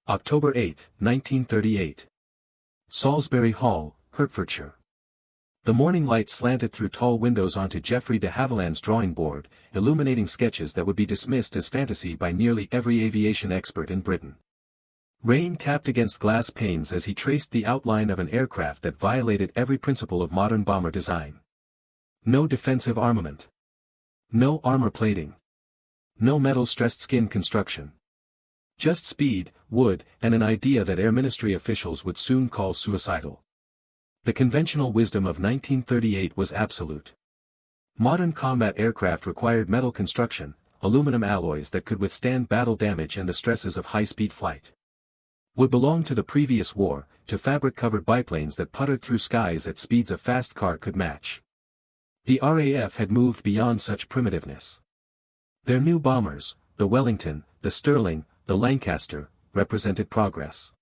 October 8, 1938. Salisbury Hall, Hertfordshire. The morning light slanted through tall windows onto Geoffrey de Havilland's drawing board, illuminating sketches that would be dismissed as fantasy by nearly every aviation expert in Britain. Rain tapped against glass panes as he traced the outline of an aircraft that violated every principle of modern bomber design. No defensive armament. No armor plating. No metal-stressed skin construction. Just speed, wood, and an idea that Air Ministry officials would soon call suicidal. The conventional wisdom of 1938 was absolute. Modern combat aircraft required metal construction, aluminum alloys that could withstand battle damage and the stresses of high-speed flight. Would belong to the previous war, to fabric-covered biplanes that puttered through skies at speeds a fast car could match. The RAF had moved beyond such primitiveness. Their new bombers, the Wellington, the Sterling, the Lancaster, represented progress.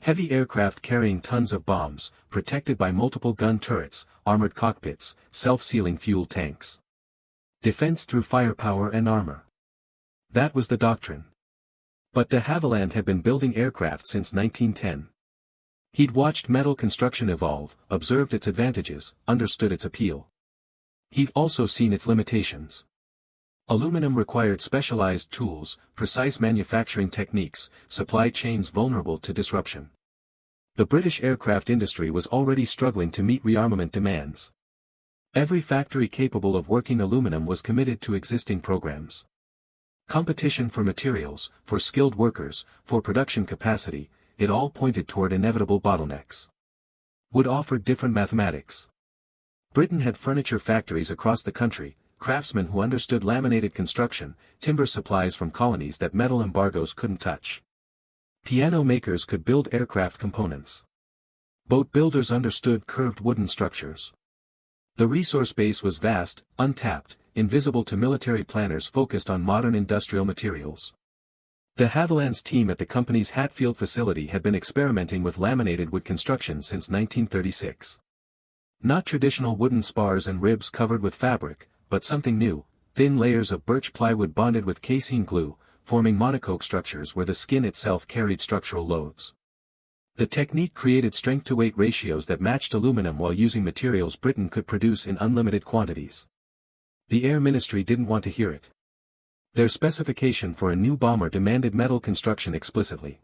Heavy aircraft carrying tons of bombs, protected by multiple gun turrets, armored cockpits, self-sealing fuel tanks. Defense through firepower and armor. That was the doctrine. But de Havilland had been building aircraft since 1910. He'd watched metal construction evolve, observed its advantages, understood its appeal. He'd also seen its limitations. Aluminum required specialized tools, precise manufacturing techniques, supply chains vulnerable to disruption. The British aircraft industry was already struggling to meet rearmament demands. Every factory capable of working aluminum was committed to existing programs. Competition for materials, for skilled workers, for production capacity, it all pointed toward inevitable bottlenecks. Wood offered different mathematics. Britain had furniture factories across the country, craftsmen who understood laminated construction, timber supplies from colonies that metal embargoes couldn't touch. Piano makers could build aircraft components. Boat builders understood curved wooden structures. The resource base was vast, untapped, invisible to military planners focused on modern industrial materials. De Havilland's team at the company's Hatfield facility had been experimenting with laminated wood construction since 1936. Not traditional wooden spars and ribs covered with fabric, but something new, thin layers of birch plywood bonded with casein glue, forming monocoque structures where the skin itself carried structural loads. The technique created strength-to-weight ratios that matched aluminum while using materials Britain could produce in unlimited quantities. The Air Ministry didn't want to hear it. Their specification for a new bomber demanded metal construction explicitly.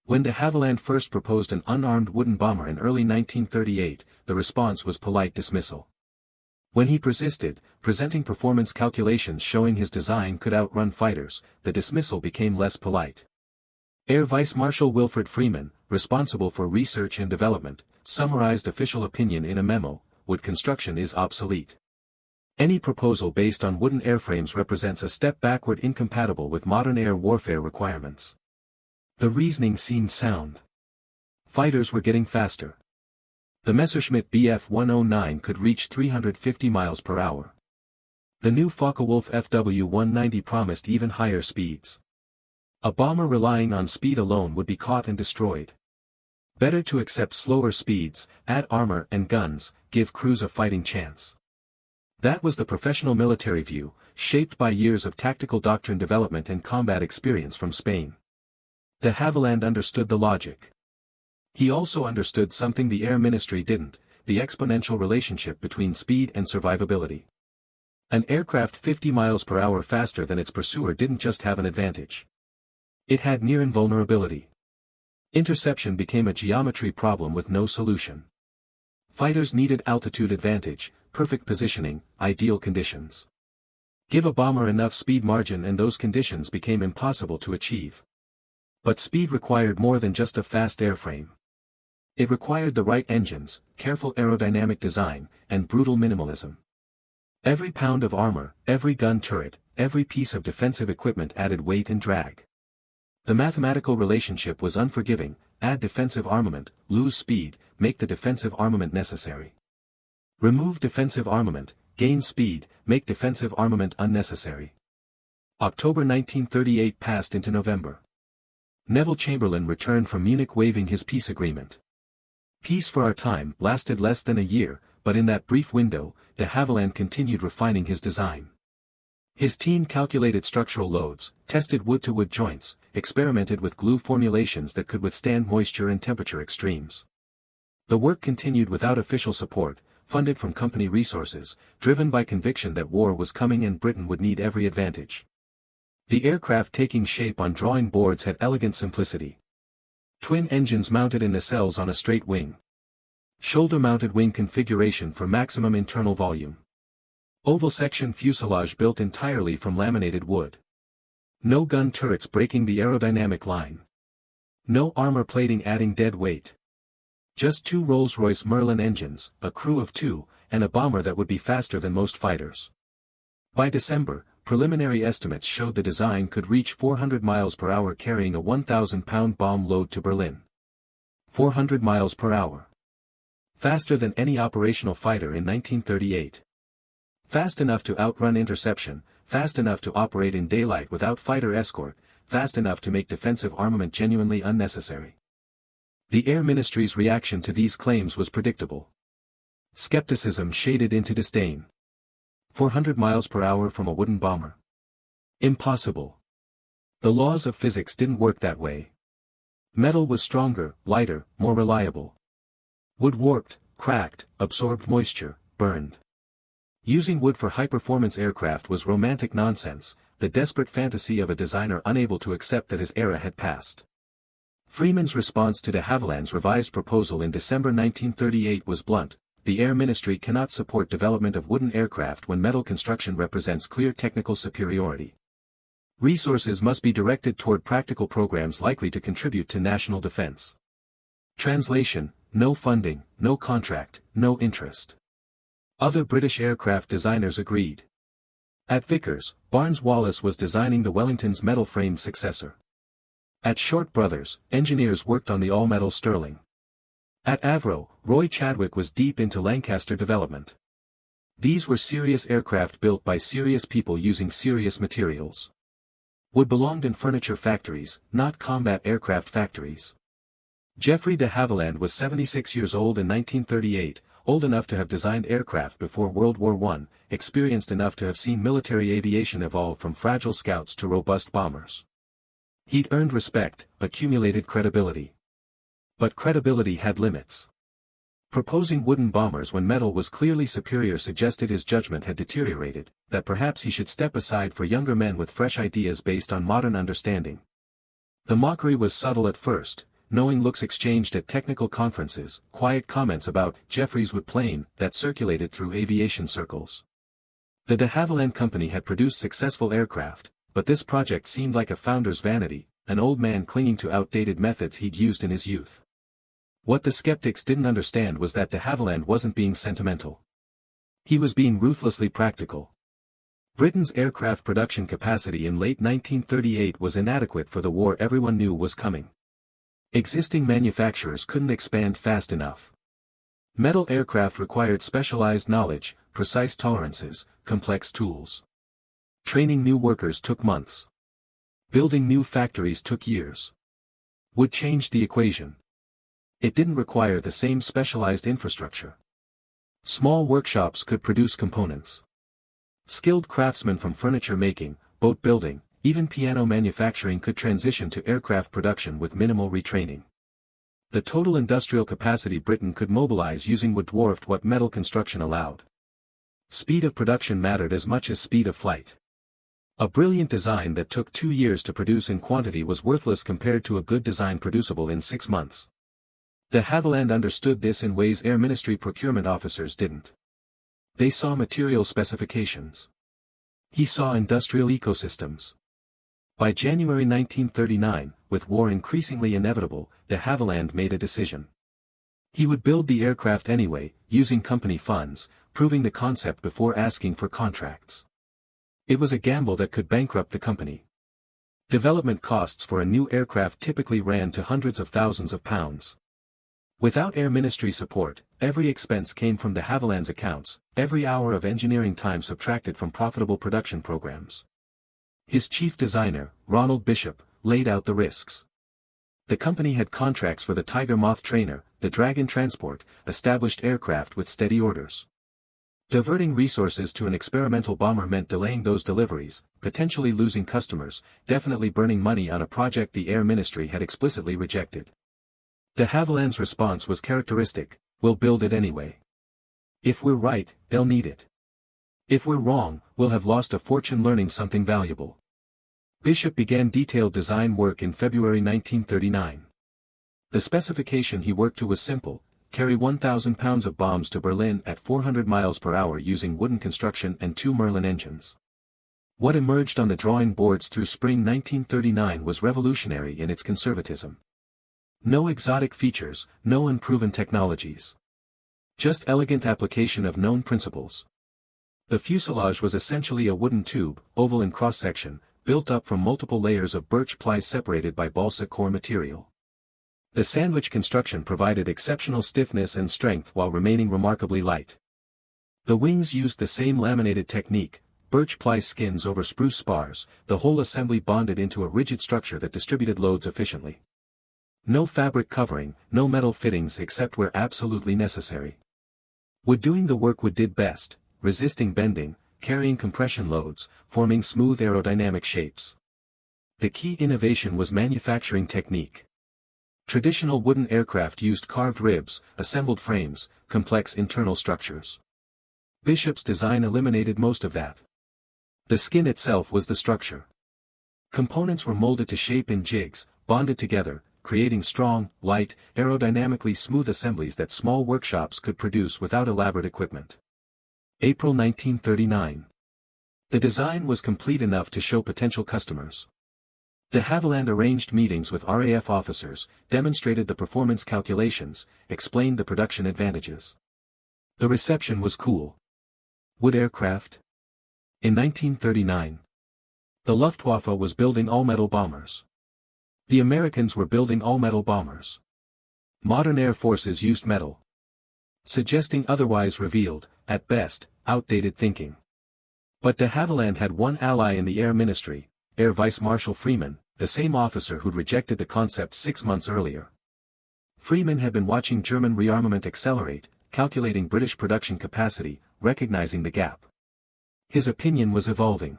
When de Havilland first proposed an unarmed wooden bomber in early 1938, the response was polite dismissal. When he persisted, presenting performance calculations showing his design could outrun fighters, the dismissal became less polite. Air Vice Marshal Wilfred Freeman, responsible for research and development, summarized official opinion in a memo: wood construction is obsolete. Any proposal based on wooden airframes represents a step backward incompatible with modern air warfare requirements. The reasoning seemed sound. Fighters were getting faster. The Messerschmitt Bf 109 could reach 350 miles per hour. The new Focke-Wulf FW 190 promised even higher speeds. A bomber relying on speed alone would be caught and destroyed. Better to accept slower speeds, add armor and guns, give crews a fighting chance. That was the professional military view, shaped by years of tactical doctrine development and combat experience from Spain. De Havilland understood the logic. He also understood something the Air Ministry didn't: the exponential relationship between speed and survivability. An aircraft 50 miles per hour faster than its pursuer didn't just have an advantage. It had near invulnerability. Interception became a geometry problem with no solution. Fighters needed altitude advantage, perfect positioning, ideal conditions. Give a bomber enough speed margin and those conditions became impossible to achieve. But speed required more than just a fast airframe. It required the right engines, careful aerodynamic design, and brutal minimalism. Every pound of armor, every gun turret, every piece of defensive equipment added weight and drag. The mathematical relationship was unforgiving: add defensive armament, lose speed, make the defensive armament necessary. Remove defensive armament, gain speed, make defensive armament unnecessary. October 1938 passed into November. Neville Chamberlain returned from Munich waving his peace agreement. Peace for our time lasted less than a year, but in that brief window, de Havilland continued refining his design. His team calculated structural loads, tested wood-to-wood joints, experimented with glue formulations that could withstand moisture and temperature extremes. The work continued without official support, funded from company resources, driven by conviction that war was coming and Britain would need every advantage. The aircraft taking shape on drawing boards had elegant simplicity. Twin engines mounted in nacelles on a straight wing. Shoulder-mounted wing configuration for maximum internal volume. Oval section fuselage built entirely from laminated wood. No gun turrets breaking the aerodynamic line. No armor plating adding dead weight. Just 2 Rolls-Royce Merlin engines, a crew of 2, and a bomber that would be faster than most fighters. By December, preliminary estimates showed the design could reach 400 miles per hour carrying a 1,000-pound bomb load to Berlin. 400 miles per hour. Faster than any operational fighter in 1938. Fast enough to outrun interception, fast enough to operate in daylight without fighter escort, fast enough to make defensive armament genuinely unnecessary. The Air Ministry's reaction to these claims was predictable. Skepticism shaded into disdain. 400 miles per hour from a wooden bomber. Impossible. The laws of physics didn't work that way. Metal was stronger, lighter, more reliable. Wood warped, cracked, absorbed moisture, burned. Using wood for high-performance aircraft was romantic nonsense, the desperate fantasy of a designer unable to accept that his era had passed. Freeman's response to de Havilland's revised proposal in December 1938 was blunt: the Air Ministry cannot support development of wooden aircraft when metal construction represents clear technical superiority. Resources must be directed toward practical programs likely to contribute to national defense. Translation: no funding, no contract, no interest. Other British aircraft designers agreed. At Vickers, Barnes Wallis was designing the Wellington's metal-framed successor. At Short Brothers, engineers worked on the all-metal Stirling. At Avro, Roy Chadwick was deep into Lancaster development. These were serious aircraft built by serious people using serious materials. Wood belonged in furniture factories, not combat aircraft factories. Geoffrey de Havilland was 76 years old in 1938, old enough to have designed aircraft before World War I, experienced enough to have seen military aviation evolve from fragile scouts to robust bombers. He'd earned respect, accumulated credibility. But credibility had limits. Proposing wooden bombers when metal was clearly superior suggested his judgment had deteriorated, that perhaps he should step aside for younger men with fresh ideas based on modern understanding. The mockery was subtle at first, knowing looks exchanged at technical conferences, quiet comments about Geoffrey's wood plane that circulated through aviation circles. The de Havilland Company had produced successful aircraft, but this project seemed like a founder's vanity, an old man clinging to outdated methods he'd used in his youth. What the skeptics didn't understand was that de Havilland wasn't being sentimental. He was being ruthlessly practical. Britain's aircraft production capacity in late 1938 was inadequate for the war everyone knew was coming. Existing manufacturers couldn't expand fast enough. Metal aircraft required specialized knowledge, precise tolerances, complex tools. Training new workers took months. Building new factories took years. Wood changed the equation. It didn't require the same specialized infrastructure. Small workshops could produce components. Skilled craftsmen from furniture making, boat building, even piano manufacturing could transition to aircraft production with minimal retraining. The total industrial capacity Britain could mobilize using wood dwarfed what metal construction allowed. Speed of production mattered as much as speed of flight. A brilliant design that took 2 years to produce in quantity was worthless compared to a good design producible in 6 months. De Havilland understood this in ways Air Ministry procurement officers didn't. They saw material specifications. He saw industrial ecosystems. By January 1939, with war increasingly inevitable, de Havilland made a decision. He would build the aircraft anyway, using company funds, proving the concept before asking for contracts. It was a gamble that could bankrupt the company. Development costs for a new aircraft typically ran to hundreds of thousands of pounds. Without Air Ministry support, every expense came from de Havilland's accounts, every hour of engineering time subtracted from profitable production programs. His chief designer, Ronald Bishop, laid out the risks. The company had contracts for the Tiger Moth trainer, the Dragon transport, established aircraft with steady orders. Diverting resources to an experimental bomber meant delaying those deliveries, potentially losing customers, definitely burning money on a project the Air Ministry had explicitly rejected. De Havilland's response was characteristic: "We'll build it anyway. If we're right, they'll need it. If we're wrong, we'll have lost a fortune learning something valuable." Bishop began detailed design work in February 1939. The specification he worked to was simple: carry 1,000 pounds of bombs to Berlin at 400 miles per hour using wooden construction and 2 Merlin engines. What emerged on the drawing boards through spring 1939 was revolutionary in its conservatism. No exotic features, no unproven technologies. Just elegant application of known principles. The fuselage was essentially a wooden tube, oval in cross-section, built up from multiple layers of birch ply separated by balsa core material. The sandwich construction provided exceptional stiffness and strength while remaining remarkably light. The wings used the same laminated technique, birch ply skins over spruce spars, the whole assembly bonded into a rigid structure that distributed loads efficiently. No fabric covering, no metal fittings except where absolutely necessary. Wood doing the work wood did best, resisting bending, carrying compression loads, forming smooth aerodynamic shapes. The key innovation was manufacturing technique. Traditional wooden aircraft used carved ribs, assembled frames, complex internal structures. Bishop's design eliminated most of that. The skin itself was the structure. Components were molded to shape in jigs, bonded together, creating strong, light, aerodynamically smooth assemblies that small workshops could produce without elaborate equipment. April 1939. The design was complete enough to show potential customers. De Havilland arranged meetings with RAF officers, demonstrated the performance calculations, explained the production advantages. The reception was cool. Wood aircraft? In 1939. The Luftwaffe was building all-metal bombers. The Americans were building all-metal bombers. Modern air forces used metal. Suggesting otherwise revealed, at best, outdated thinking. But de Havilland had one ally in the Air Ministry, Air Vice Marshal Freeman, the same officer who'd rejected the concept 6 months earlier. Freeman had been watching German rearmament accelerate, calculating British production capacity, recognizing the gap. His opinion was evolving.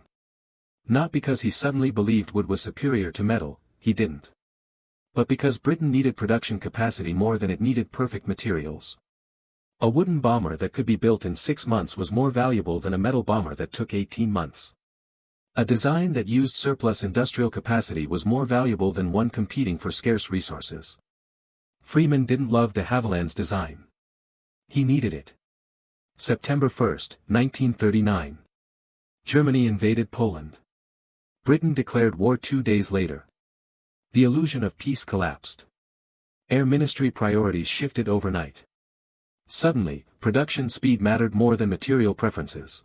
Not because he suddenly believed wood was superior to metal, he didn't. But because Britain needed production capacity more than it needed perfect materials. A wooden bomber that could be built in 6 months was more valuable than a metal bomber that took 18 months. A design that used surplus industrial capacity was more valuable than one competing for scarce resources. Freeman didn't love de Havilland's design. He needed it. September 1, 1939. Germany invaded Poland. Britain declared war 2 days later. The illusion of peace collapsed. Air Ministry priorities shifted overnight. Suddenly, production speed mattered more than material preferences.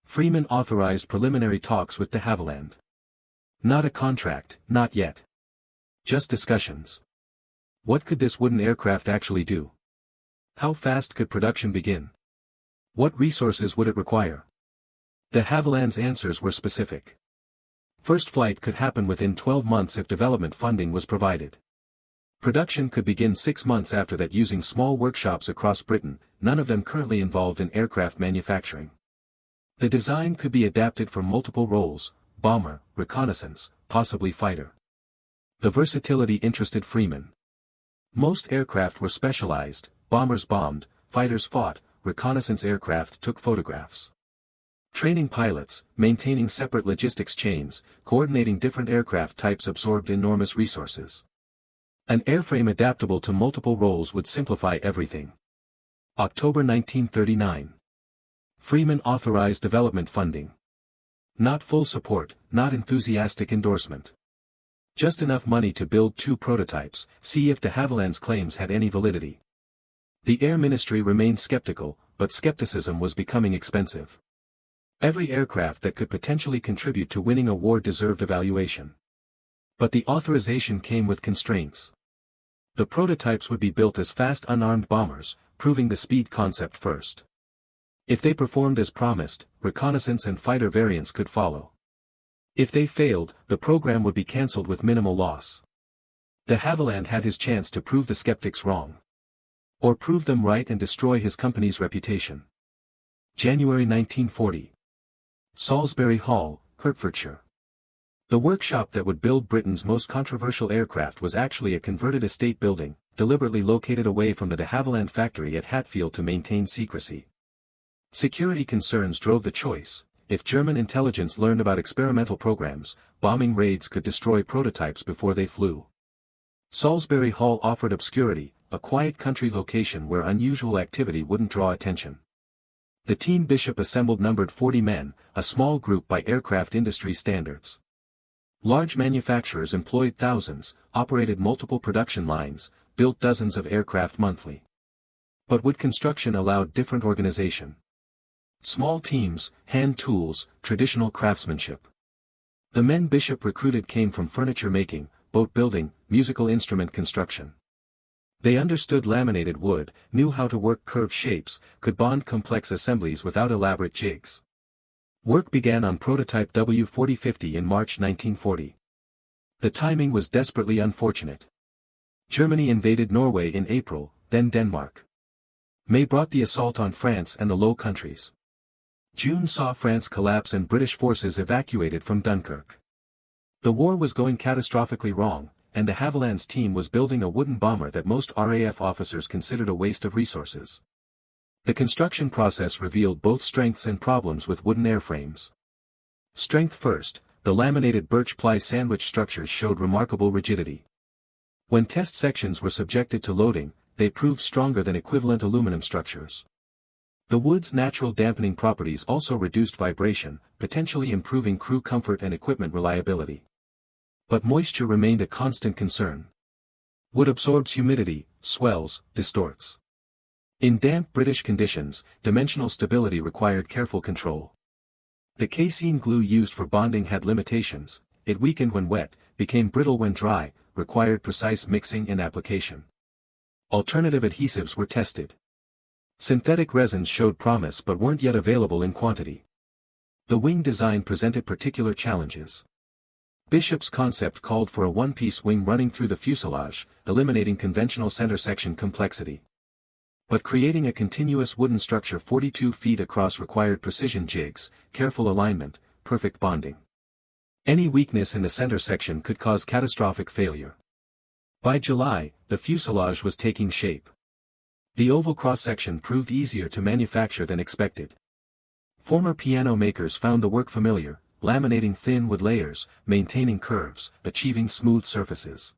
Freeman authorized preliminary talks with de Havilland. Not a contract, not yet. Just discussions. What could this wooden aircraft actually do? How fast could production begin? What resources would it require? De Havilland's answers were specific. First flight could happen within 12 months if development funding was provided. Production could begin 6 months after that using small workshops across Britain, none of them currently involved in aircraft manufacturing. The design could be adapted for multiple roles: bomber, reconnaissance, possibly fighter. The versatility interested Freeman. Most aircraft were specialized: bombers bombed, fighters fought, reconnaissance aircraft took photographs. Training pilots, maintaining separate logistics chains, coordinating different aircraft types absorbed enormous resources. An airframe adaptable to multiple roles would simplify everything. October 1939. Freeman authorized development funding. Not full support, not enthusiastic endorsement. Just enough money to build 2 prototypes, see if de Havilland's claims had any validity. The Air Ministry remained skeptical, but skepticism was becoming expensive. Every aircraft that could potentially contribute to winning a war deserved evaluation. But the authorization came with constraints. The prototypes would be built as fast unarmed bombers, proving the speed concept first. If they performed as promised, reconnaissance and fighter variants could follow. If they failed, the program would be cancelled with minimal loss. De Havilland had his chance to prove the skeptics wrong. Or prove them right and destroy his company's reputation. January 1940. Salisbury Hall, Hertfordshire. The workshop that would build Britain's most controversial aircraft was actually a converted estate building, deliberately located away from the de Havilland factory at Hatfield to maintain secrecy. Security concerns drove the choice. If German intelligence learned about experimental programs, bombing raids could destroy prototypes before they flew. Salisbury Hall offered obscurity, a quiet country location where unusual activity wouldn't draw attention. The team Bishop assembled numbered 40 men, a small group by aircraft industry standards. Large manufacturers employed thousands, operated multiple production lines, built dozens of aircraft monthly. But wood construction allowed different organization. Small teams, hand tools, traditional craftsmanship. The men Bishop recruited came from furniture making, boat building, musical instrument construction. They understood laminated wood, knew how to work curved shapes, could bond complex assemblies without elaborate jigs. Work began on prototype W4050 in March 1940. The timing was desperately unfortunate. Germany invaded Norway in April, then Denmark. May brought the assault on France and the Low Countries. June saw France collapse and British forces evacuated from Dunkirk. The war was going catastrophically wrong, and de Havilland's team was building a wooden bomber that most RAF officers considered a waste of resources. The construction process revealed both strengths and problems with wooden airframes. Strength first, the laminated birch ply sandwich structures showed remarkable rigidity. When test sections were subjected to loading, they proved stronger than equivalent aluminum structures. The wood's natural dampening properties also reduced vibration, potentially improving crew comfort and equipment reliability. But moisture remained a constant concern. Wood absorbs humidity, swells, distorts. In damp British conditions, dimensional stability required careful control. The casein glue used for bonding had limitations, it weakened when wet, became brittle when dry, required precise mixing and application. Alternative adhesives were tested. Synthetic resins showed promise but weren't yet available in quantity. The wing design presented particular challenges. Bishop's concept called for a one-piece wing running through the fuselage, eliminating conventional center section complexity. But creating a continuous wooden structure 42 feet across required precision jigs, careful alignment, perfect bonding. Any weakness in the center section could cause catastrophic failure. By July, the fuselage was taking shape. The oval cross-section proved easier to manufacture than expected. Former piano makers found the work familiar, laminating thin wood layers, maintaining curves, achieving smooth surfaces.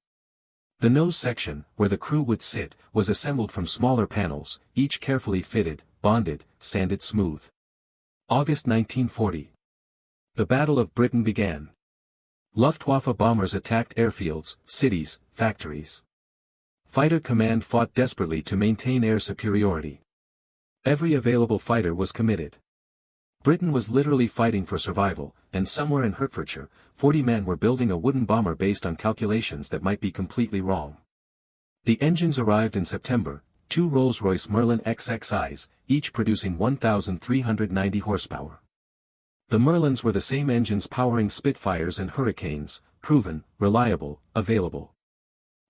The nose section, where the crew would sit, was assembled from smaller panels, each carefully fitted, bonded, sanded smooth. August 1940. The Battle of Britain began. Luftwaffe bombers attacked airfields, cities, factories. Fighter command fought desperately to maintain air superiority. Every available fighter was committed. Britain was literally fighting for survival, and somewhere in Hertfordshire, 40 men were building a wooden bomber based on calculations that might be completely wrong. The engines arrived in September, 2 Rolls-Royce Merlin XXIs, each producing 1,390 horsepower. The Merlins were the same engines powering Spitfires and Hurricanes, proven, reliable, available.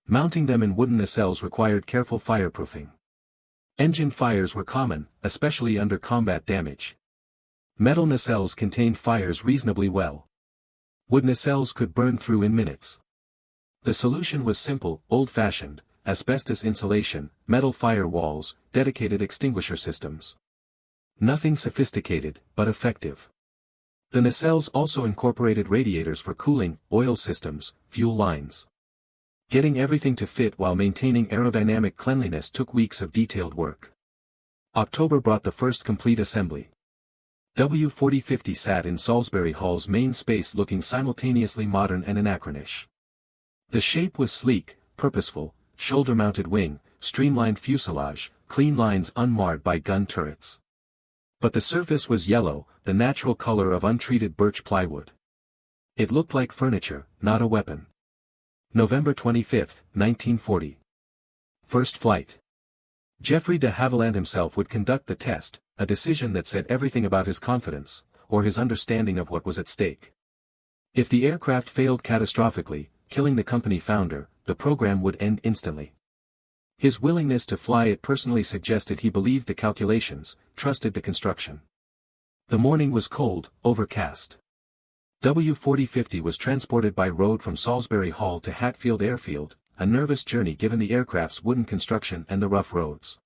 Mounting them in wooden nacelles required careful fireproofing. Engine fires were common, especially under combat damage. Metal nacelles contained fires reasonably well. Wood nacelles could burn through in minutes. The solution was simple, old-fashioned, asbestos insulation, metal fire walls, dedicated extinguisher systems. Nothing sophisticated, but effective. The nacelles also incorporated radiators for cooling, oil systems, fuel lines. Getting everything to fit while maintaining aerodynamic cleanliness took weeks of detailed work. October brought the first complete assembly. W4050 sat in Salisbury Hall's main space looking simultaneously modern and anachronish. The shape was sleek, purposeful, shoulder-mounted wing, streamlined fuselage, clean lines unmarred by gun turrets. But the surface was yellow, the natural color of untreated birch plywood. It looked like furniture, not a weapon. November 25, 1940. First flight. Geoffrey de Havilland himself would conduct the test, a decision that said everything about his confidence, or his understanding of what was at stake. If the aircraft failed catastrophically, killing the company founder, the program would end instantly. His willingness to fly it personally suggested he believed the calculations, trusted the construction. The morning was cold, overcast. W-4050 was transported by road from Salisbury Hall to Hatfield Airfield, a nervous journey given the aircraft's wooden construction and the rough roads.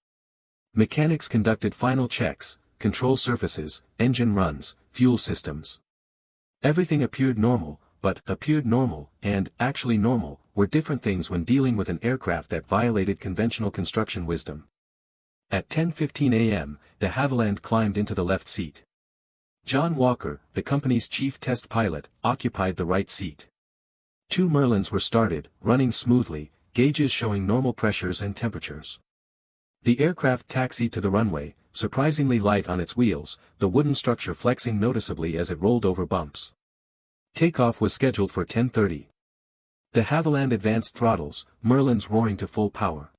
Mechanics conducted final checks, control surfaces, engine runs, fuel systems. Everything appeared normal, but appeared normal and actually normal were different things when dealing with an aircraft that violated conventional construction wisdom. At 10:15 a.m., de Havilland climbed into the left seat. John Walker, the company's chief test pilot, occupied the right seat. 2 Merlins were started, running smoothly, gauges showing normal pressures and temperatures. The aircraft taxied to the runway, surprisingly light on its wheels, the wooden structure flexing noticeably as it rolled over bumps. Takeoff was scheduled for 10:30. De Havilland advanced throttles, Merlins roaring to full power.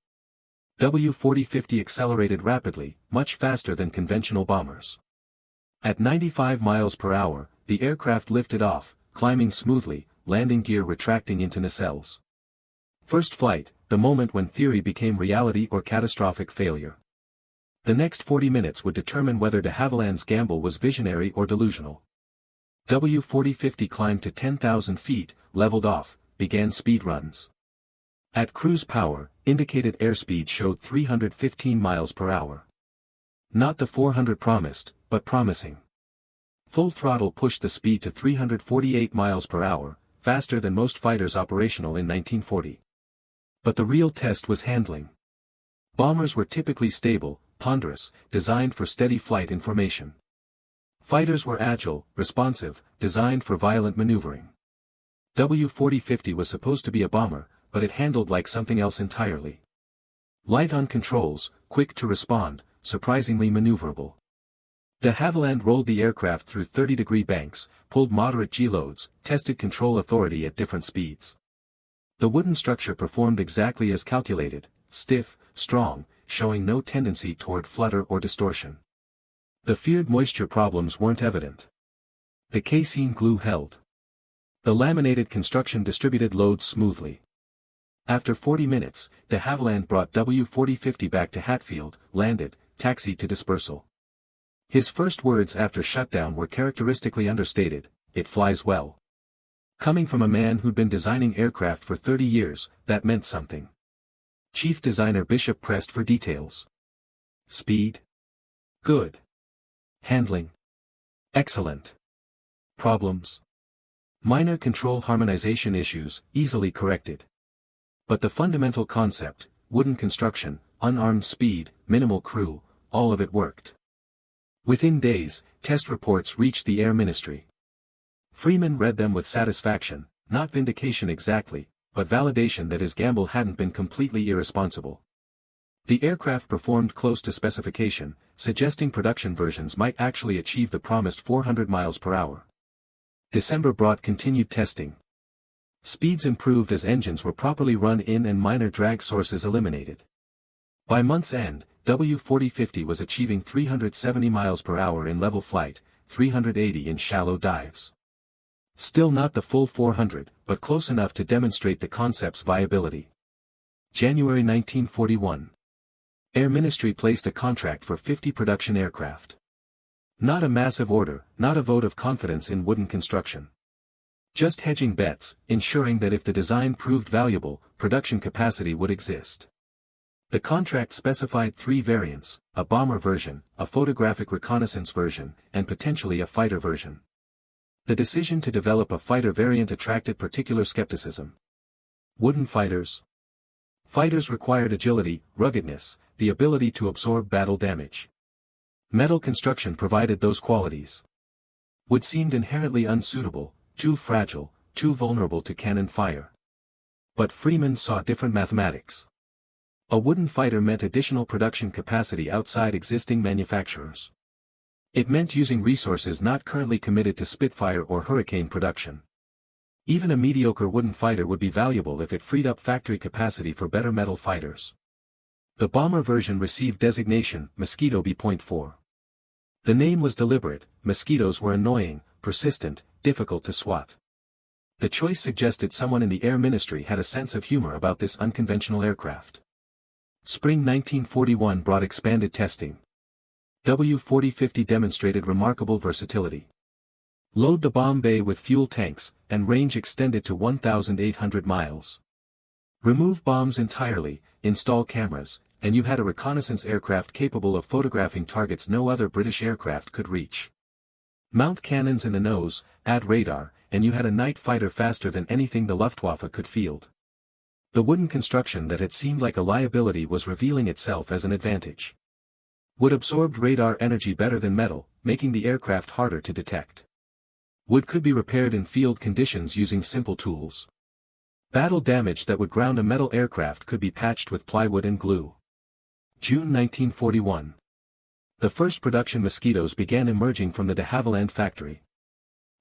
W-4050 accelerated rapidly, much faster than conventional bombers. At 95 miles per hour, the aircraft lifted off, climbing smoothly, landing gear retracting into nacelles. First flight, the moment when theory became reality or catastrophic failure. The next 40 minutes would determine whether de Havilland's gamble was visionary or delusional. W-4050 climbed to 10,000 feet, leveled off, began speed runs. At cruise power, indicated airspeed showed 315 miles per hour. Not the 400 promised, but promising. Full throttle pushed the speed to 348 miles per hour, faster than most fighters operational in 1940. But the real test was handling. Bombers were typically stable, ponderous, designed for steady flight in formation. Fighters were agile, responsive, designed for violent maneuvering. W-4050 was supposed to be a bomber, but it handled like something else entirely. Light on controls, quick to respond, surprisingly maneuverable. De Havilland rolled the aircraft through 30-degree banks, pulled moderate G-loads, tested control authority at different speeds. The wooden structure performed exactly as calculated, stiff, strong, showing no tendency toward flutter or distortion. The feared moisture problems weren't evident. The casein glue held. The laminated construction distributed loads smoothly. After 40 minutes, de Havilland brought W-4050 back to Hatfield, landed, taxied to dispersal. His first words after shutdown were characteristically understated: "It flies well." Coming from a man who'd been designing aircraft for 30 years, that meant something. Chief designer Bishop pressed for details. Speed? Good. Handling? Excellent. Problems? Minor control harmonization issues, easily corrected. But the fundamental concept, wooden construction, unarmed speed, minimal crew, all of it worked. Within days, test reports reached the Air Ministry. Freeman read them with satisfaction, not vindication exactly, but validation that his gamble hadn't been completely irresponsible. The aircraft performed close to specification, suggesting production versions might actually achieve the promised 400 miles per hour. December brought continued testing. Speeds improved as engines were properly run in and minor drag sources eliminated. By month's end, W-4050 was achieving 370 miles per hour in level flight, 380 in shallow dives. Still not the full 400, but close enough to demonstrate the concept's viability. January 1941. Air Ministry placed a contract for 50 production aircraft. Not a massive order, not a vote of confidence in wooden construction. Just hedging bets, ensuring that if the design proved valuable, production capacity would exist. The contract specified 3 variants, a bomber version, a photographic reconnaissance version, and potentially a fighter version. The decision to develop a fighter variant attracted particular skepticism. Wooden fighters? Fighters required agility, ruggedness, the ability to absorb battle damage. Metal construction provided those qualities. Wood seemed inherently unsuitable, too fragile, too vulnerable to cannon fire. But Freeman saw different mathematics. A wooden fighter meant additional production capacity outside existing manufacturers. It meant using resources not currently committed to Spitfire or Hurricane production. Even a mediocre wooden fighter would be valuable if it freed up factory capacity for better metal fighters. The bomber version received designation Mosquito B.4. The name was deliberate. Mosquitoes were annoying, persistent, difficult to swat. The choice suggested someone in the Air Ministry had a sense of humor about this unconventional aircraft. Spring 1941 brought expanded testing. W-4050 demonstrated remarkable versatility. Load the bomb bay with fuel tanks, and range extended to 1,800 miles. Remove bombs entirely, install cameras, and you had a reconnaissance aircraft capable of photographing targets no other British aircraft could reach. Mount cannons in the nose, add radar, and you had a night fighter faster than anything the Luftwaffe could field. The wooden construction that had seemed like a liability was revealing itself as an advantage. Wood absorbed radar energy better than metal, making the aircraft harder to detect. Wood could be repaired in field conditions using simple tools. Battle damage that would ground a metal aircraft could be patched with plywood and glue. June 1941. The first production Mosquitoes began emerging from the de Havilland factory.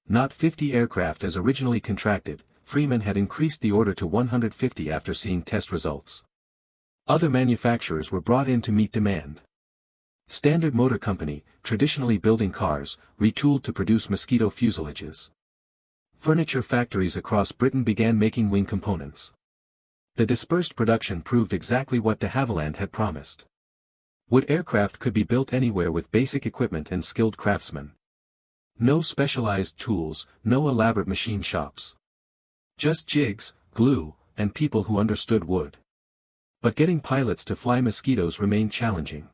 Not 50 aircraft as originally contracted, Freeman had increased the order to 150 after seeing test results. Other manufacturers were brought in to meet demand. Standard Motor Company, traditionally building cars, retooled to produce Mosquito fuselages. Furniture factories across Britain began making wing components. The dispersed production proved exactly what de Havilland had promised. Wood aircraft could be built anywhere with basic equipment and skilled craftsmen. No specialized tools, no elaborate machine shops. Just jigs, glue, and people who understood wood. But getting pilots to fly Mosquitoes remained challenging.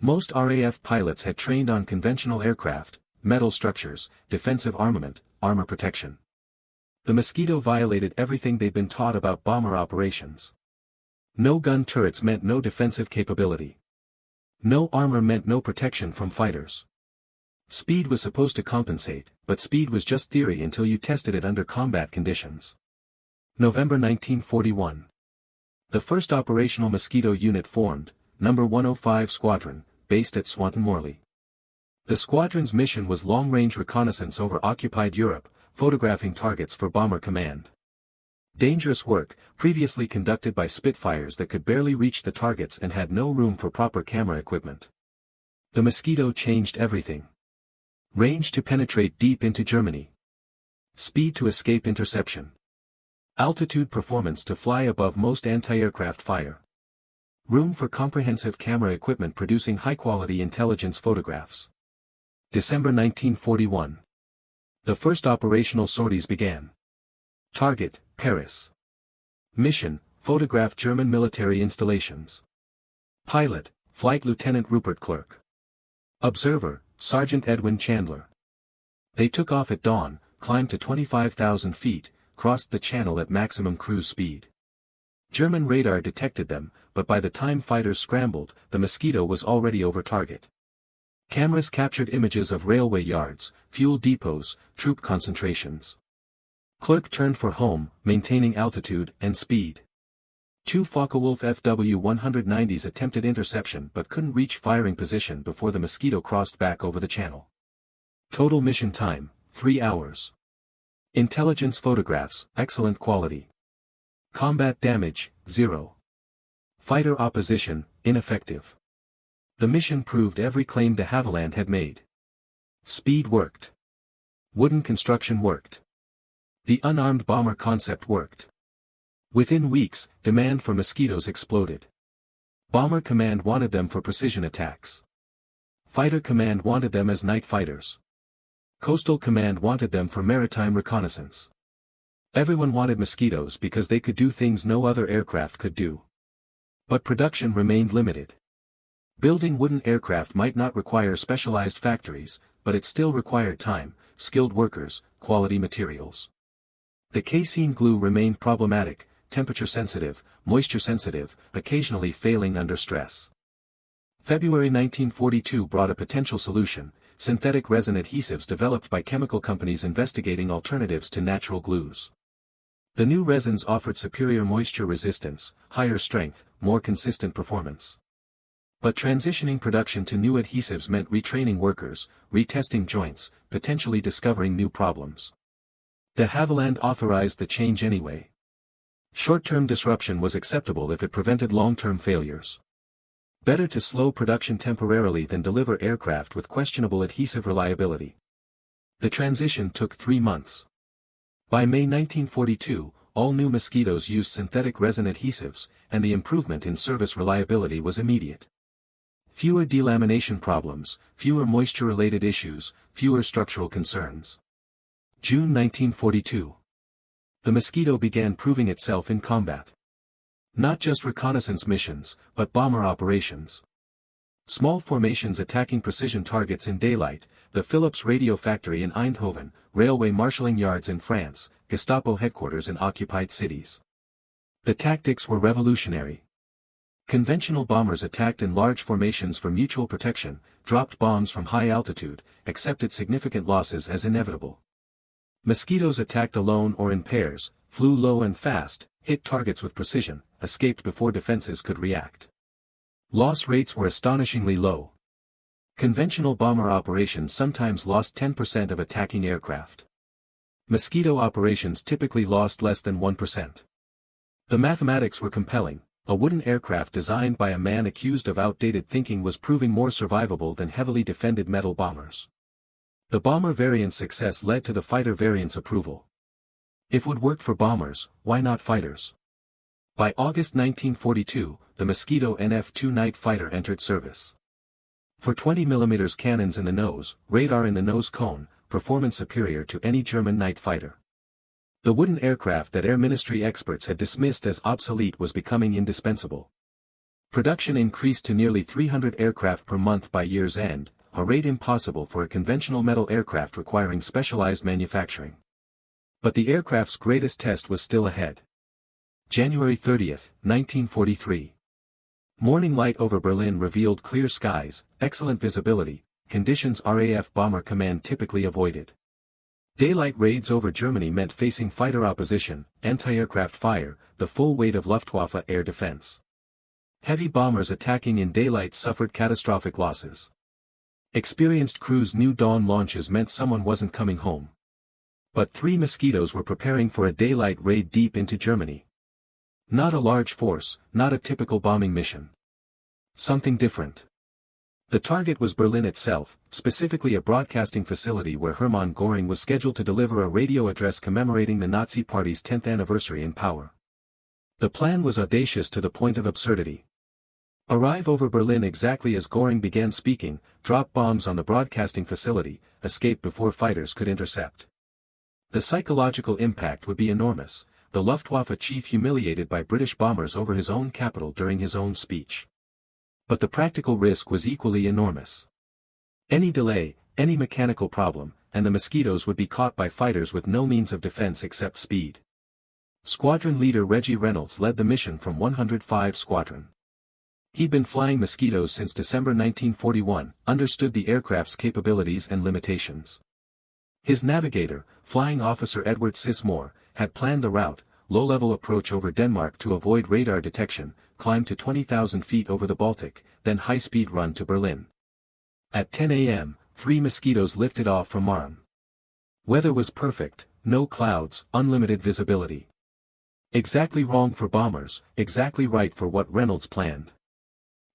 Most RAF pilots had trained on conventional aircraft, metal structures, defensive armament, armor protection. The Mosquito violated everything they'd been taught about bomber operations. No gun turrets meant no defensive capability. No armor meant no protection from fighters. Speed was supposed to compensate, but speed was just theory until you tested it under combat conditions. November 1941. The first operational Mosquito unit formed, No. 105 Squadron, based at Swanton Morley. The squadron's mission was long-range reconnaissance over occupied Europe, photographing targets for Bomber Command. Dangerous work, previously conducted by Spitfires that could barely reach the targets and had no room for proper camera equipment. The Mosquito changed everything. Range to penetrate deep into Germany. Speed to escape interception. Altitude performance to fly above most anti-aircraft fire. Room for comprehensive camera equipment producing high-quality intelligence photographs. December 1941. The first operational sorties began. Target, Paris. Mission, photograph German military installations. Pilot, Flight Lieutenant Rupert Clerk. Observer, Sergeant Edwin Chandler. They took off at dawn, climbed to 25,000 feet, crossed the channel at maximum cruise speed. German radar detected them, but by the time fighters scrambled, the Mosquito was already over target. Cameras captured images of railway yards, fuel depots, troop concentrations. Clerk turned for home, maintaining altitude and speed. Two Focke-Wulf FW-190s attempted interception but couldn't reach firing position before the Mosquito crossed back over the channel. Total mission time, 3 hours. Intelligence photographs, excellent quality. Combat damage, 0. Fighter opposition, ineffective. The mission proved every claim de Havilland had made. Speed worked. Wooden construction worked. The unarmed bomber concept worked. Within weeks, demand for Mosquitoes exploded. Bomber Command wanted them for precision attacks. Fighter Command wanted them as night fighters. Coastal Command wanted them for maritime reconnaissance. Everyone wanted Mosquitoes because they could do things no other aircraft could do. But production remained limited. Building wooden aircraft might not require specialized factories, but it still required time, skilled workers, quality materials. The casein glue remained problematic, temperature-sensitive, moisture-sensitive, occasionally failing under stress. February 1942 brought a potential solution, synthetic resin adhesives developed by chemical companies investigating alternatives to natural glues. The new resins offered superior moisture resistance, higher strength, more consistent performance. But transitioning production to new adhesives meant retraining workers, retesting joints, potentially discovering new problems. De Havilland authorized the change anyway. Short-term disruption was acceptable if it prevented long-term failures. Better to slow production temporarily than deliver aircraft with questionable adhesive reliability. The transition took 3 months. By May 1942, all new Mosquitoes used synthetic resin adhesives, and the improvement in service reliability was immediate. Fewer delamination problems, fewer moisture-related issues, fewer structural concerns. June 1942. The Mosquito began proving itself in combat. Not just reconnaissance missions, but bomber operations. Small formations attacking precision targets in daylight, the Philips radio factory in Eindhoven, railway marshalling yards in France, Gestapo headquarters in occupied cities. The tactics were revolutionary. Conventional bombers attacked in large formations for mutual protection, dropped bombs from high altitude, accepted significant losses as inevitable. Mosquitoes attacked alone or in pairs, flew low and fast, hit targets with precision, escaped before defenses could react. Loss rates were astonishingly low. Conventional bomber operations sometimes lost 10% of attacking aircraft. Mosquito operations typically lost less than 1%. The mathematics were compelling. A wooden aircraft designed by a man accused of outdated thinking was proving more survivable than heavily defended metal bombers. The bomber variant's success led to the fighter variant's approval. If wood worked for bombers, why not fighters? By August 1942, the Mosquito NF-2 night fighter entered service. For 20mm cannons in the nose, radar in the nose cone, performance superior to any German night fighter. The wooden aircraft that Air Ministry experts had dismissed as obsolete was becoming indispensable. Production increased to nearly 300 aircraft per month by year's end, a rate impossible for a conventional metal aircraft requiring specialized manufacturing. But the aircraft's greatest test was still ahead. January 30, 1943. Morning light over Berlin revealed clear skies, excellent visibility, conditions RAF Bomber Command typically avoided. Daylight raids over Germany meant facing fighter opposition, anti-aircraft fire, the full weight of Luftwaffe air defense. Heavy bombers attacking in daylight suffered catastrophic losses. Experienced crews knew dawn launches meant someone wasn't coming home. But 3 Mosquitoes were preparing for a daylight raid deep into Germany. Not a large force, not a typical bombing mission. Something different. The target was Berlin itself, specifically a broadcasting facility where Hermann Göring was scheduled to deliver a radio address commemorating the Nazi Party's 10th anniversary in power. The plan was audacious to the point of absurdity. Arrive over Berlin exactly as Göring began speaking, drop bombs on the broadcasting facility, escape before fighters could intercept. The psychological impact would be enormous, the Luftwaffe chief humiliated by British bombers over his own capital during his own speech. But the practical risk was equally enormous. Any delay, any mechanical problem, and the Mosquitoes would be caught by fighters with no means of defense except speed. Squadron leader Reggie Reynolds led the mission from 105 Squadron. He'd been flying Mosquitoes since December 1941, understood the aircraft's capabilities and limitations. His navigator, Flying Officer Edward Sismore, had planned the route, low-level approach over Denmark to avoid radar detection, climb to 20,000 feet over the Baltic, then high-speed run to Berlin. At 10 a.m., 3 Mosquitoes lifted off from Marne. Weather was perfect, no clouds, unlimited visibility. Exactly wrong for bombers, exactly right for what Reynolds planned.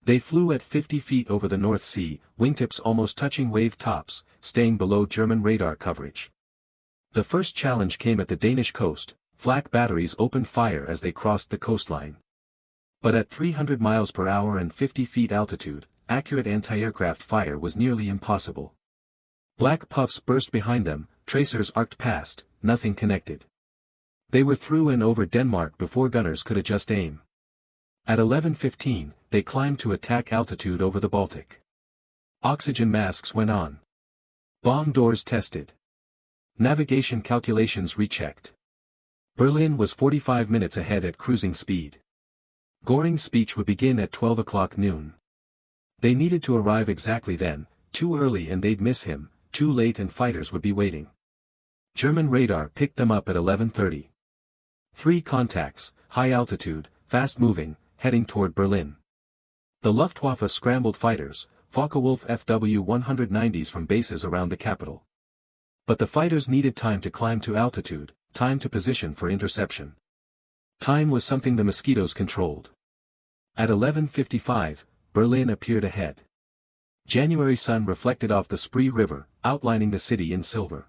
They flew at 50 feet over the North Sea, wingtips almost touching wave tops, staying below German radar coverage. The first challenge came at the Danish coast. Flak batteries opened fire as they crossed the coastline. But at 300 miles per hour and 50 feet altitude, accurate anti-aircraft fire was nearly impossible. Black puffs burst behind them, tracers arced past, nothing connected. They were through and over Denmark before gunners could adjust aim. At 11:15, they climbed to attack altitude over the Baltic. Oxygen masks went on. Bomb doors tested. Navigation calculations rechecked. Berlin was 45 minutes ahead at cruising speed. Göring's speech would begin at 12 o'clock noon. They needed to arrive exactly then, too early and they'd miss him, too late and fighters would be waiting. German radar picked them up at 11:30. 3 contacts, high altitude, fast moving, heading toward Berlin. The Luftwaffe scrambled fighters, Focke-Wulf FW-190s from bases around the capital. But the fighters needed time to climb to altitude, time to position for interception. Time was something the Mosquitoes controlled. At 11:55, Berlin appeared ahead. January sun reflected off the Spree River, outlining the city in silver.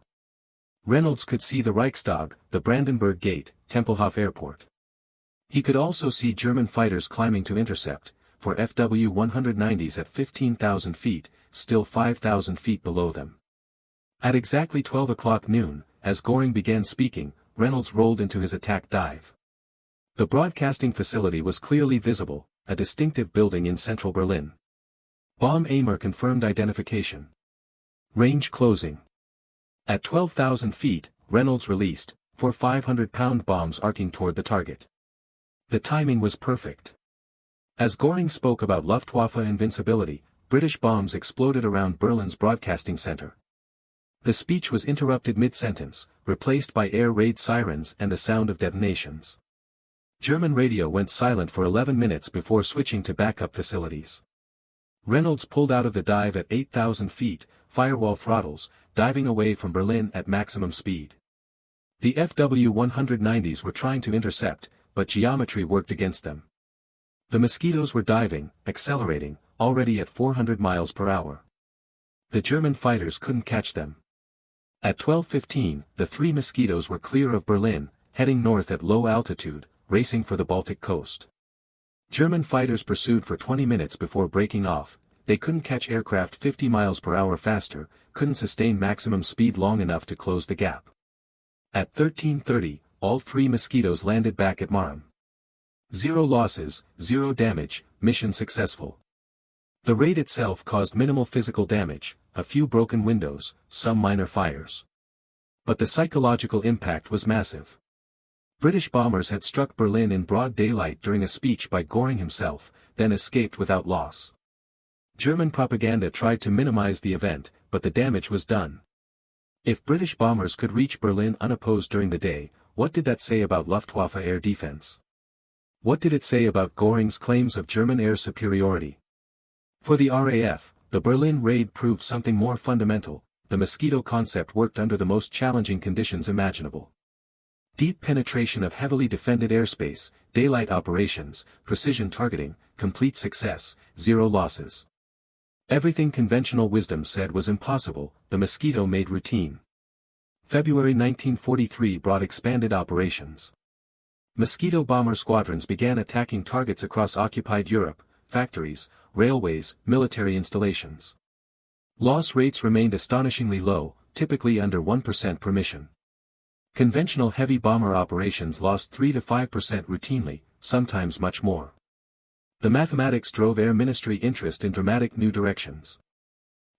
Reynolds could see the Reichstag, the Brandenburg Gate, Tempelhof Airport. He could also see German fighters climbing to intercept, for FW-190s at 15,000 feet, still 5,000 feet below them. At exactly 12 o'clock noon, as Göring began speaking, Reynolds rolled into his attack dive. The broadcasting facility was clearly visible, a distinctive building in central Berlin. Bomb aimer confirmed identification. Range closing. At 12,000 feet, Reynolds released 4 500-pound bombs arcing toward the target. The timing was perfect. As Göring spoke about Luftwaffe invincibility, British bombs exploded around Berlin's broadcasting center. The speech was interrupted mid-sentence, replaced by air raid sirens and the sound of detonations. German radio went silent for 11 minutes before switching to backup facilities. Reynolds pulled out of the dive at 8,000 feet, firewall throttles, diving away from Berlin at maximum speed. The FW-190s were trying to intercept, but geometry worked against them. The Mosquitoes were diving, accelerating, already at 400 miles per hour. The German fighters couldn't catch them. At 12:15, the 3 Mosquitoes were clear of Berlin, heading north at low altitude, racing for the Baltic coast. German fighters pursued for 20 minutes before breaking off. They couldn't catch aircraft 50 miles per hour faster, couldn't sustain maximum speed long enough to close the gap. At 13:30, all 3 Mosquitoes landed back at Marham. 0 losses, 0 damage, mission successful. The raid itself caused minimal physical damage, a few broken windows, some minor fires. But the psychological impact was massive. British bombers had struck Berlin in broad daylight during a speech by Göring himself, then escaped without loss. German propaganda tried to minimize the event, but the damage was done. If British bombers could reach Berlin unopposed during the day, what did that say about Luftwaffe air defense? What did it say about Göring's claims of German air superiority? For the RAF, the Berlin raid proved something more fundamental. The Mosquito concept worked under the most challenging conditions imaginable. Deep penetration of heavily defended airspace, daylight operations, precision targeting, complete success, 0 losses. Everything conventional wisdom said was impossible, the Mosquito made routine. February 1943 brought expanded operations. Mosquito bomber squadrons began attacking targets across occupied Europe, factories, railways, military installations. Loss rates remained astonishingly low, typically under 1% per mission. Conventional heavy bomber operations lost 3 to 5% routinely, sometimes much more. The mathematics drove Air Ministry interest in dramatic new directions.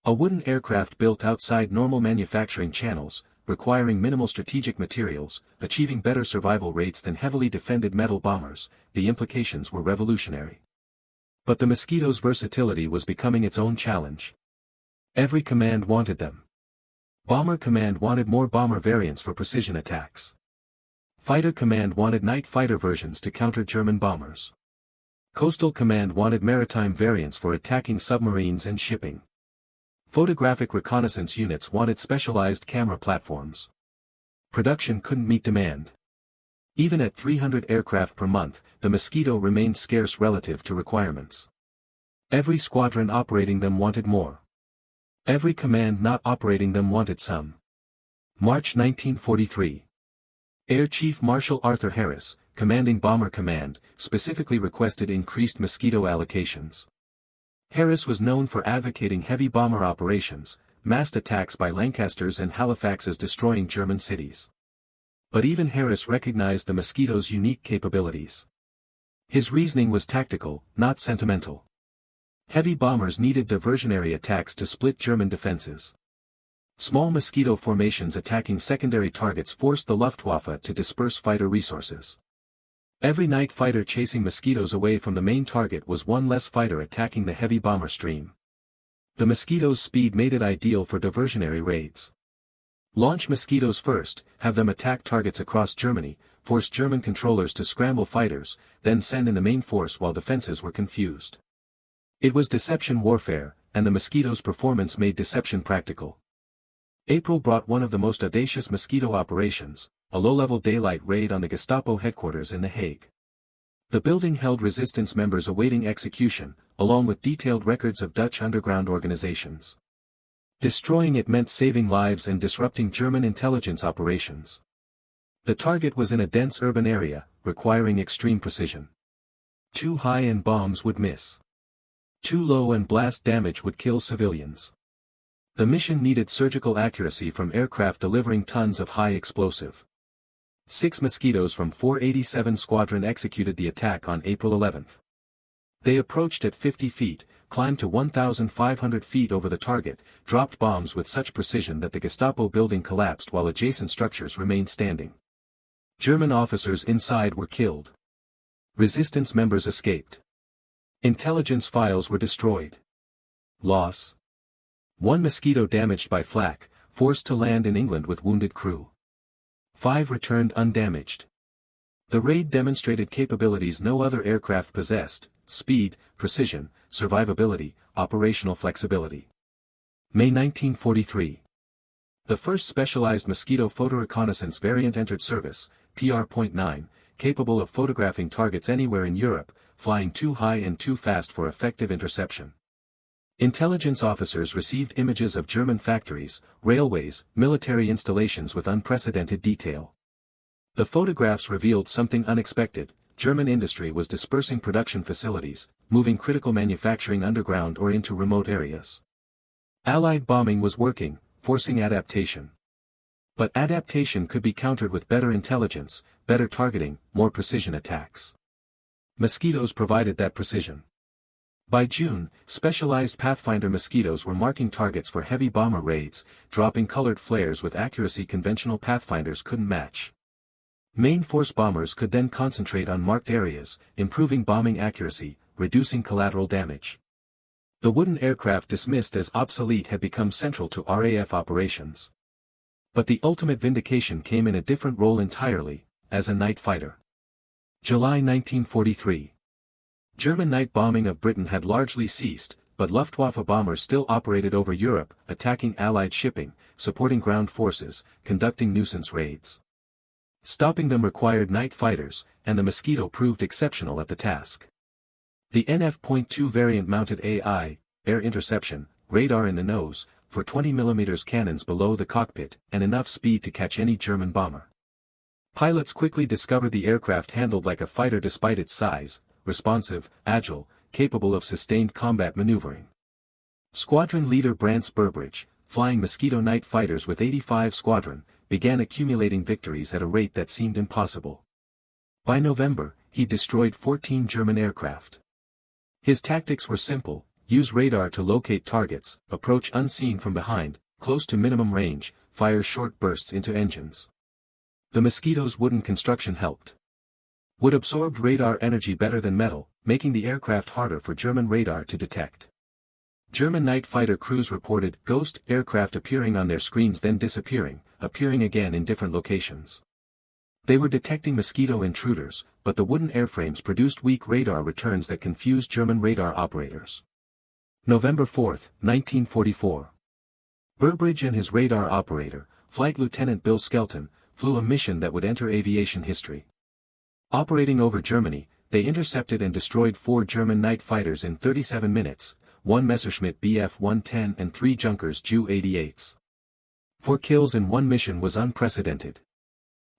A wooden aircraft built outside normal manufacturing channels, requiring minimal strategic materials, achieving better survival rates than heavily defended metal bombers, the implications were revolutionary. But the Mosquito's versatility was becoming its own challenge. Every command wanted them. Bomber Command wanted more bomber variants for precision attacks. Fighter Command wanted night fighter versions to counter German bombers. Coastal Command wanted maritime variants for attacking submarines and shipping. Photographic reconnaissance units wanted specialized camera platforms. Production couldn't meet demand. Even at 300 aircraft per month, the Mosquito remained scarce relative to requirements. Every squadron operating them wanted more. Every command not operating them wanted some. March 1943. Air Chief Marshal Arthur Harris, commanding Bomber Command, specifically requested increased Mosquito allocations. Harris was known for advocating heavy bomber operations, massed attacks by Lancasters and Halifaxes destroying German cities. But even Harris recognized the Mosquito's unique capabilities. His reasoning was tactical, not sentimental. Heavy bombers needed diversionary attacks to split German defenses. Small Mosquito formations attacking secondary targets forced the Luftwaffe to disperse fighter resources. Every night fighter chasing Mosquitoes away from the main target was one less fighter attacking the heavy bomber stream. The Mosquito's speed made it ideal for diversionary raids. Launch Mosquitoes first, have them attack targets across Germany, force German controllers to scramble fighters, then send in the main force while defenses were confused. It was deception warfare, and the Mosquito's performance made deception practical. April brought one of the most audacious Mosquito operations, a low-level daylight raid on the Gestapo headquarters in The Hague. The building held resistance members awaiting execution, along with detailed records of Dutch underground organizations. Destroying it meant saving lives and disrupting German intelligence operations. The target was in a dense urban area, requiring extreme precision. Too high and bombs would miss. Too low and blast damage would kill civilians. The mission needed surgical accuracy from aircraft delivering tons of high explosive. 6 Mosquitoes from 487 Squadron executed the attack on April 11. They approached at 50 feet, climbed to 1,500 feet over the target, dropped bombs with such precision that the Gestapo building collapsed while adjacent structures remained standing. German officers inside were killed. Resistance members escaped. Intelligence files were destroyed. Loss: 1 Mosquito damaged by flak, forced to land in England with wounded crew. 5 returned undamaged. The raid demonstrated capabilities no other aircraft possessed: speed, precision, survivability, operational flexibility. May 1943. The first specialized Mosquito photo reconnaissance variant entered service, PR.9, capable of photographing targets anywhere in Europe, flying too high and too fast for effective interception. Intelligence officers received images of German factories, railways, military installations with unprecedented detail. The photographs revealed something unexpected: German industry was dispersing production facilities, moving critical manufacturing underground or into remote areas. Allied bombing was working, forcing adaptation. But adaptation could be countered with better intelligence, better targeting, more precision attacks. Mosquitoes provided that precision. By June, specialized Pathfinder Mosquitoes were marking targets for heavy bomber raids, dropping colored flares with accuracy conventional Pathfinders couldn't match. Main force bombers could then concentrate on marked areas, improving bombing accuracy, reducing collateral damage. The wooden aircraft dismissed as obsolete had become central to RAF operations. But the ultimate vindication came in a different role entirely, as a night fighter. July 1943. German night bombing of Britain had largely ceased, but Luftwaffe bombers still operated over Europe, attacking Allied shipping, supporting ground forces, conducting nuisance raids. Stopping them required night fighters, and the Mosquito proved exceptional at the task. The NF.2 variant mounted AI, air interception, radar in the nose, for 20 mm cannons below the cockpit, and enough speed to catch any German bomber. Pilots quickly discovered the aircraft handled like a fighter despite its size, responsive, agile, capable of sustained combat maneuvering. Squadron leader Brant's Burbridge, flying Mosquito night fighters with 85 Squadron, began accumulating victories at a rate that seemed impossible. By November, he destroyed 14 German aircraft. His tactics were simple: use radar to locate targets, approach unseen from behind, close to minimum range, fire short bursts into engines. The Mosquito's wooden construction helped. Wood absorbed radar energy better than metal, making the aircraft harder for German radar to detect. German night fighter crews reported ghost aircraft appearing on their screens then disappearing, appearing again in different locations. They were detecting Mosquito intruders, but the wooden airframes produced weak radar returns that confused German radar operators. November 4, 1944. Burbridge and his radar operator, Flight Lieutenant Bill Skelton, flew a mission that would enter aviation history. Operating over Germany, they intercepted and destroyed 4 German night fighters in 37 minutes, 1 Messerschmitt Bf-110 and 3 Junkers Ju-88s. 4 kills in one mission was unprecedented.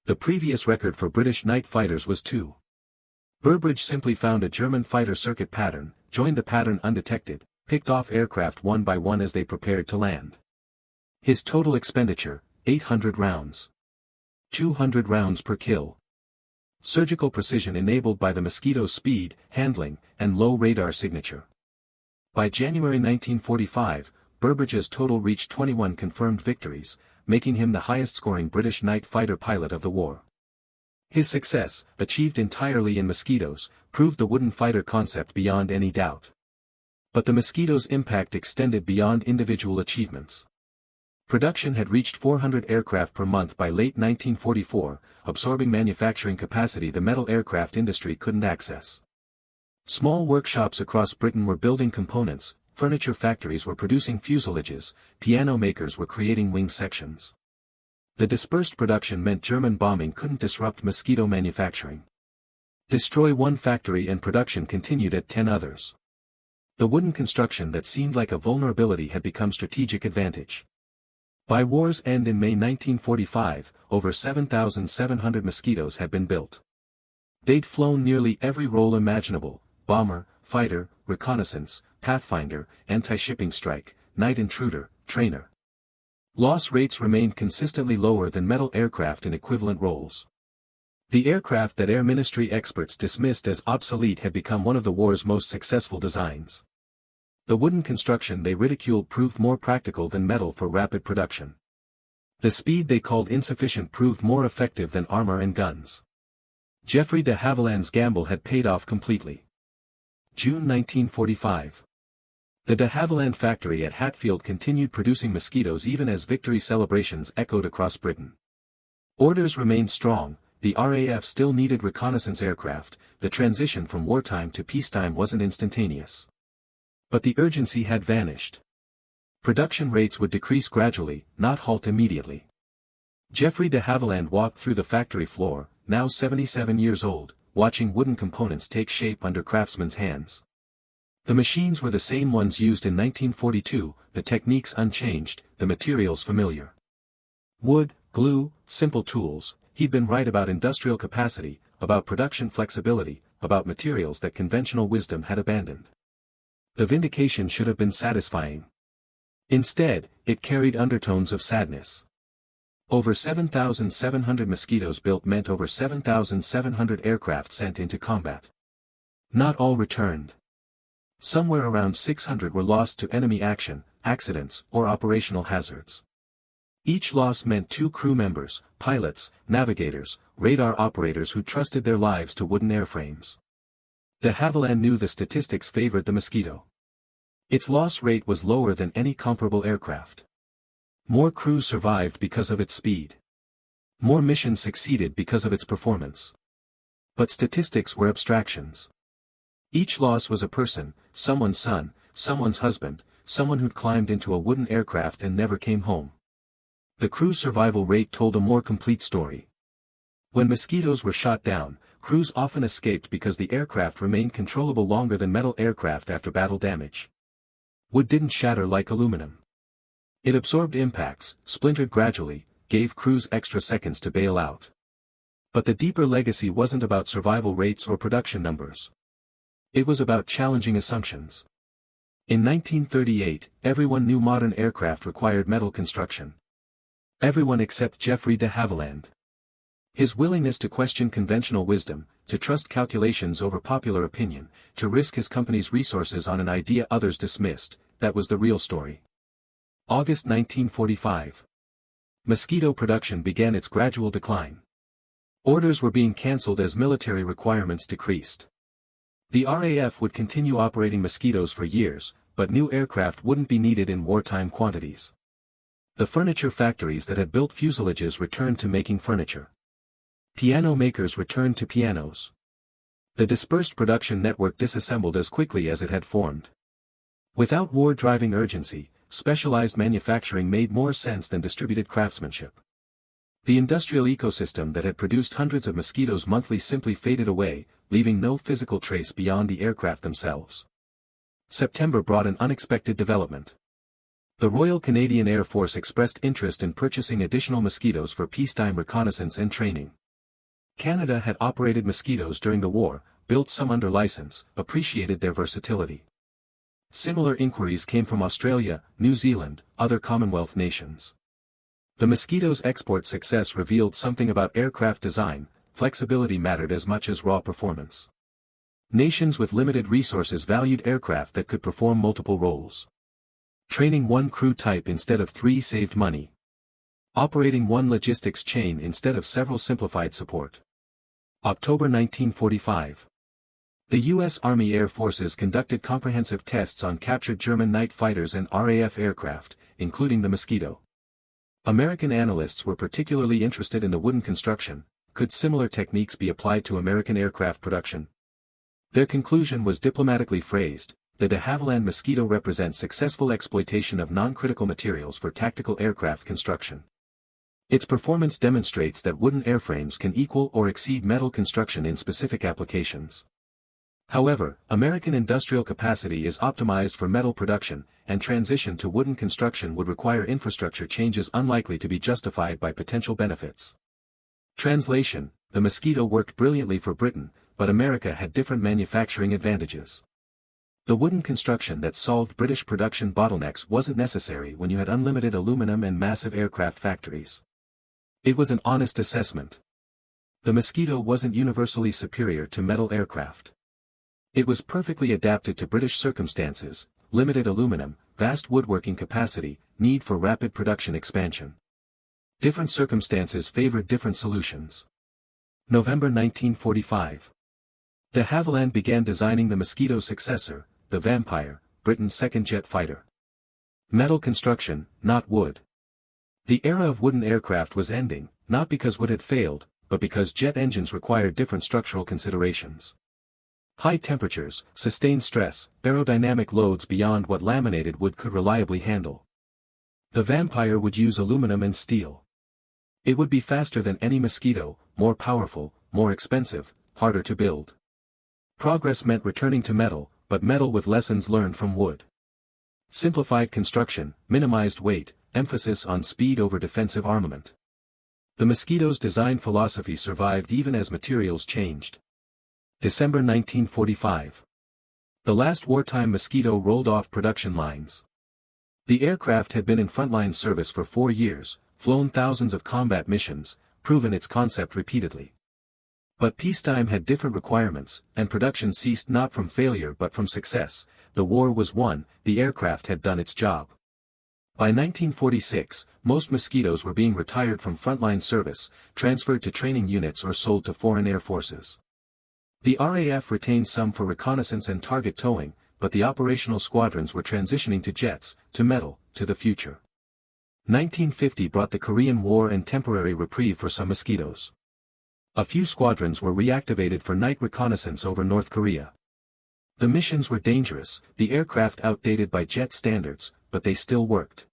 The previous record for British night fighters was 2. Burbridge simply found a German fighter circuit pattern, joined the pattern undetected, picked off aircraft one by one as they prepared to land. His total expenditure, 800 rounds. 200 rounds per kill. Surgical precision enabled by the Mosquito's speed, handling, and low radar signature. By January 1945, Burbridge's total reached 21 confirmed victories, making him the highest-scoring British night fighter pilot of the war. His success, achieved entirely in Mosquitoes, proved the wooden fighter concept beyond any doubt. But the Mosquito's impact extended beyond individual achievements. Production had reached 400 aircraft per month by late 1944, absorbing manufacturing capacity the metal aircraft industry couldn't access. Small workshops across Britain were building components, furniture factories were producing fuselages, piano makers were creating wing sections. The dispersed production meant German bombing couldn't disrupt Mosquito manufacturing. Destroy one factory and production continued at 10 others. The wooden construction that seemed like a vulnerability had become strategic advantage. By war's end in May 1945, over 7,700 Mosquitoes had been built. They'd flown nearly every role imaginable: bomber, fighter, reconnaissance, Pathfinder, anti-shipping strike, night intruder, trainer. Loss rates remained consistently lower than metal aircraft in equivalent roles. The aircraft that Air Ministry experts dismissed as obsolete had become one of the war's most successful designs. The wooden construction they ridiculed proved more practical than metal for rapid production. The speed they called insufficient proved more effective than armor and guns. Geoffrey de Havilland's gamble had paid off completely. June 1945. The de Havilland factory at Hatfield continued producing mosquitoes even as victory celebrations echoed across Britain. Orders remained strong, the RAF still needed reconnaissance aircraft, the transition from wartime to peacetime wasn't instantaneous. But the urgency had vanished. Production rates would decrease gradually, not halt immediately. Geoffrey de Havilland walked through the factory floor, now 77 years old, watching wooden components take shape under craftsmen's hands. The machines were the same ones used in 1942, the techniques unchanged, the materials familiar. Wood, glue, simple tools. He'd been right about industrial capacity, about production flexibility, about materials that conventional wisdom had abandoned. The vindication should have been satisfying. Instead, it carried undertones of sadness. Over 7,700 mosquitoes built meant over 7,700 aircraft sent into combat. Not all returned. Somewhere around 600 were lost to enemy action, accidents, or operational hazards. Each loss meant 2 crew members, pilots, navigators, radar operators who trusted their lives to wooden airframes. De Havilland knew the statistics favored the Mosquito. Its loss rate was lower than any comparable aircraft. More crews survived because of its speed. More missions succeeded because of its performance. But statistics were abstractions. Each loss was a person, someone's son, someone's husband, someone who'd climbed into a wooden aircraft and never came home. The crew survival rate told a more complete story. When mosquitoes were shot down, crews often escaped because the aircraft remained controllable longer than metal aircraft after battle damage. Wood didn't shatter like aluminum. It absorbed impacts, splintered gradually, gave crews extra seconds to bail out. But the deeper legacy wasn't about survival rates or production numbers. It was about challenging assumptions. In 1938, everyone knew modern aircraft required metal construction. Everyone except Geoffrey de Havilland. His willingness to question conventional wisdom, to trust calculations over popular opinion, to risk his company's resources on an idea others dismissed, that was the real story. August 1945. Mosquito production began its gradual decline. Orders were being cancelled as military requirements decreased. The RAF would continue operating Mosquitoes for years, but new aircraft wouldn't be needed in wartime quantities. The furniture factories that had built fuselages returned to making furniture. Piano makers returned to pianos. The dispersed production network disassembled as quickly as it had formed. Without war driving urgency, specialized manufacturing made more sense than distributed craftsmanship. The industrial ecosystem that had produced hundreds of Mosquitoes monthly simply faded away, leaving no physical trace beyond the aircraft themselves. September brought an unexpected development. The Royal Canadian Air Force expressed interest in purchasing additional Mosquitoes for peacetime reconnaissance and training. Canada had operated Mosquitoes during the war, built some under license, appreciated their versatility. Similar inquiries came from Australia, New Zealand, other Commonwealth nations. The Mosquito's export success revealed something about aircraft design. Flexibility mattered as much as raw performance. Nations with limited resources valued aircraft that could perform multiple roles. Training one crew type instead of 3 saved money. Operating one logistics chain instead of several simplified support. October 1945. The U.S. Army Air Forces conducted comprehensive tests on captured German night fighters and RAF aircraft, including the Mosquito. American analysts were particularly interested in the wooden construction. Could similar techniques be applied to American aircraft production? Their conclusion was diplomatically phrased: the de Havilland Mosquito represents successful exploitation of non-critical materials for tactical aircraft construction. Its performance demonstrates that wooden airframes can equal or exceed metal construction in specific applications. However, American industrial capacity is optimized for metal production, and transition to wooden construction would require infrastructure changes unlikely to be justified by potential benefits. Translation: the Mosquito worked brilliantly for Britain, but America had different manufacturing advantages. The wooden construction that solved British production bottlenecks wasn't necessary when you had unlimited aluminum and massive aircraft factories. It was an honest assessment. The Mosquito wasn't universally superior to metal aircraft. It was perfectly adapted to British circumstances: limited aluminum, vast woodworking capacity, need for rapid production expansion. Different circumstances favored different solutions. November 1945. De Havilland began designing the Mosquito's successor, the Vampire, Britain's second jet fighter. Metal construction, not wood. The era of wooden aircraft was ending, not because wood had failed, but because jet engines required different structural considerations. High temperatures, sustained stress, aerodynamic loads beyond what laminated wood could reliably handle. The Vampire would use aluminum and steel. It would be faster than any Mosquito, more powerful, more expensive, harder to build. Progress meant returning to metal, but metal with lessons learned from wood. Simplified construction, minimized weight, emphasis on speed over defensive armament. The Mosquito's design philosophy survived even as materials changed. December 1945. The last wartime Mosquito rolled off production lines. The aircraft had been in frontline service for 4 years, flown thousands of combat missions, proven its concept repeatedly. But peacetime had different requirements, and production ceased not from failure but from success. The war was won, the aircraft had done its job. By 1946, most Mosquitoes were being retired from frontline service, transferred to training units or sold to foreign air forces. The RAF retained some for reconnaissance and target towing, but the operational squadrons were transitioning to jets, to metal, to the future. 1950 brought the Korean War and temporary reprieve for some Mosquitoes. A few squadrons were reactivated for night reconnaissance over North Korea. The missions were dangerous, the aircraft outdated by jet standards, but they still worked.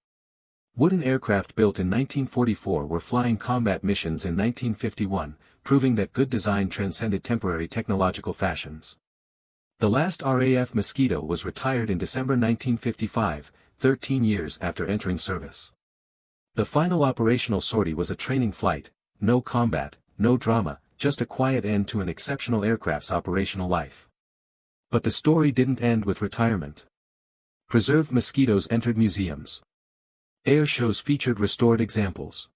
Wooden aircraft built in 1944 were flying combat missions in 1951, proving that good design transcended temporary technological fashions. The last RAF Mosquito was retired in December 1955, 13 years after entering service. The final operational sortie was a training flight, no combat, no drama, just a quiet end to an exceptional aircraft's operational life. But the story didn't end with retirement. Preserved Mosquitoes entered museums. Air shows featured restored examples.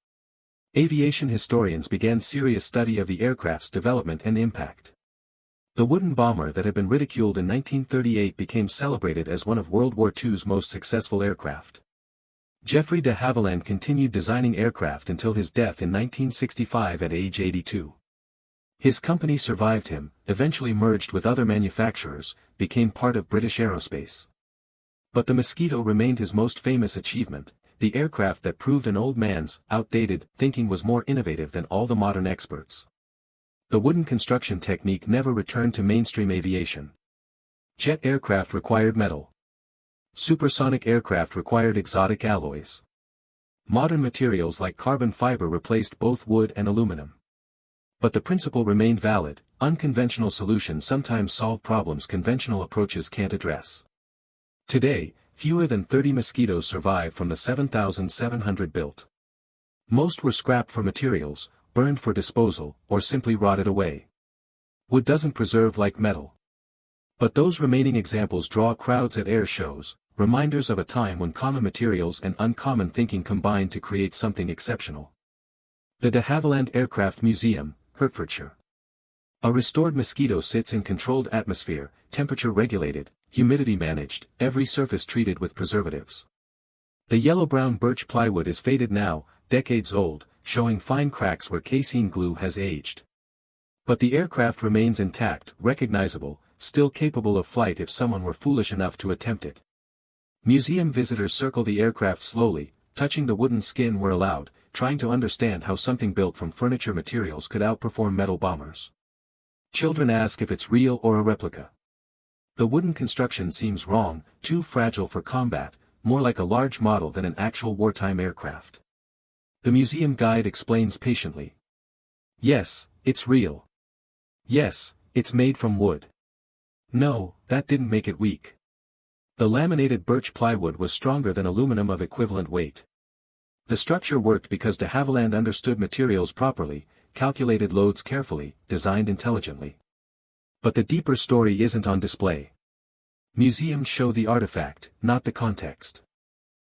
Aviation historians began serious study of the aircraft's development and impact. The wooden bomber that had been ridiculed in 1938 became celebrated as one of World War II's most successful aircraft. Geoffrey de Havilland continued designing aircraft until his death in 1965 at age 82. His company survived him, eventually merged with other manufacturers, became part of British Aerospace. But the Mosquito remained his most famous achievement, the aircraft that proved an old man's, outdated, thinking was more innovative than all the modern experts. The wooden construction technique never returned to mainstream aviation. Jet aircraft required metal. Supersonic aircraft required exotic alloys. Modern materials like carbon fiber replaced both wood and aluminum. But the principle remained valid: unconventional solutions sometimes solve problems conventional approaches can't address. Today, fewer than 30 Mosquitoes survive from the 7,700 built. Most were scrapped for materials, burned for disposal, or simply rotted away. Wood doesn't preserve like metal. But those remaining examples draw crowds at air shows, reminders of a time when common materials and uncommon thinking combined to create something exceptional. The de Havilland Aircraft Museum, Hertfordshire. A restored Mosquito sits in controlled atmosphere, temperature regulated, humidity managed, every surface treated with preservatives. The yellow-brown birch plywood is faded now, decades old, showing fine cracks where casein glue has aged. But the aircraft remains intact, recognizable, still capable of flight if someone were foolish enough to attempt it. Museum visitors circle the aircraft slowly, touching the wooden skin where allowed, trying to understand how something built from furniture materials could outperform metal bombers. Children ask if it's real or a replica. The wooden construction seems wrong, too fragile for combat, more like a large model than an actual wartime aircraft. The museum guide explains patiently. Yes, it's real. Yes, it's made from wood. No, that didn't make it weak. The laminated birch plywood was stronger than aluminum of equivalent weight. The structure worked because de Havilland understood materials properly, calculated loads carefully, designed intelligently. But the deeper story isn't on display. Museums show the artifact, not the context.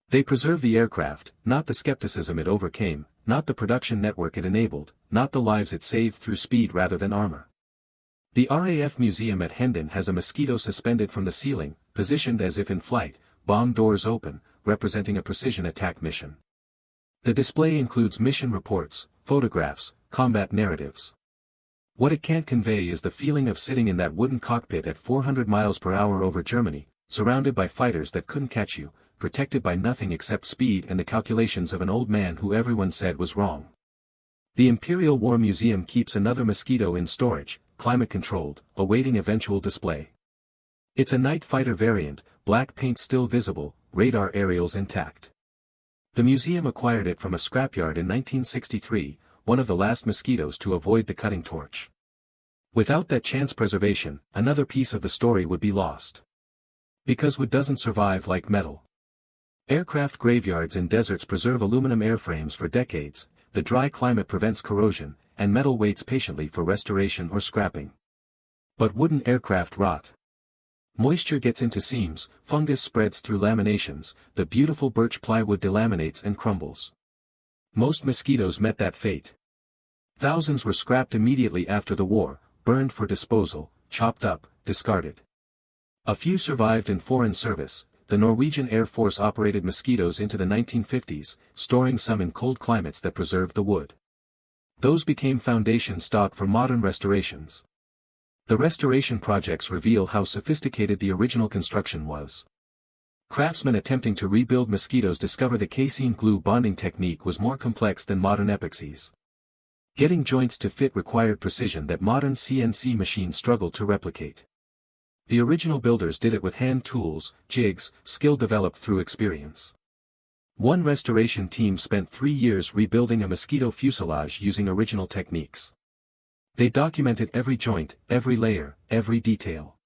They preserve the aircraft, not the skepticism it overcame, not the production network it enabled, not the lives it saved through speed rather than armor. The RAF Museum at Hendon has a Mosquito suspended from the ceiling, positioned as if in flight, bomb doors open, representing a precision attack mission. The display includes mission reports, photographs, combat narratives. What it can't convey is the feeling of sitting in that wooden cockpit at 400 miles per hour over Germany, surrounded by fighters that couldn't catch you, protected by nothing except speed and the calculations of an old man who everyone said was wrong. The Imperial War Museum keeps another Mosquito in storage, climate-controlled, awaiting eventual display. It's a night fighter variant, black paint still visible, radar aerials intact. The museum acquired it from a scrapyard in 1963, one of the last Mosquitoes to avoid the cutting torch. Without that chance preservation, another piece of the story would be lost. Because wood doesn't survive like metal. Aircraft graveyards in deserts preserve aluminum airframes for decades, the dry climate prevents corrosion, and metal waits patiently for restoration or scrapping. But wooden aircraft rot. Moisture gets into seams, fungus spreads through laminations, the beautiful birch plywood delaminates and crumbles. Most Mosquitoes met that fate. Thousands were scrapped immediately after the war, burned for disposal, chopped up, discarded. A few survived in foreign service. The Norwegian Air Force operated Mosquitoes into the 1950s, storing some in cold climates that preserved the wood. Those became foundation stock for modern restorations. The restoration projects reveal how sophisticated the original construction was. Craftsmen attempting to rebuild Mosquitoes discover the casein glue bonding technique was more complex than modern epoxies. Getting joints to fit required precision that modern CNC machines struggled to replicate. The original builders did it with hand tools, jigs, skill developed through experience. One restoration team spent 3 years rebuilding a Mosquito fuselage using original techniques. They documented every joint, every layer, every detail.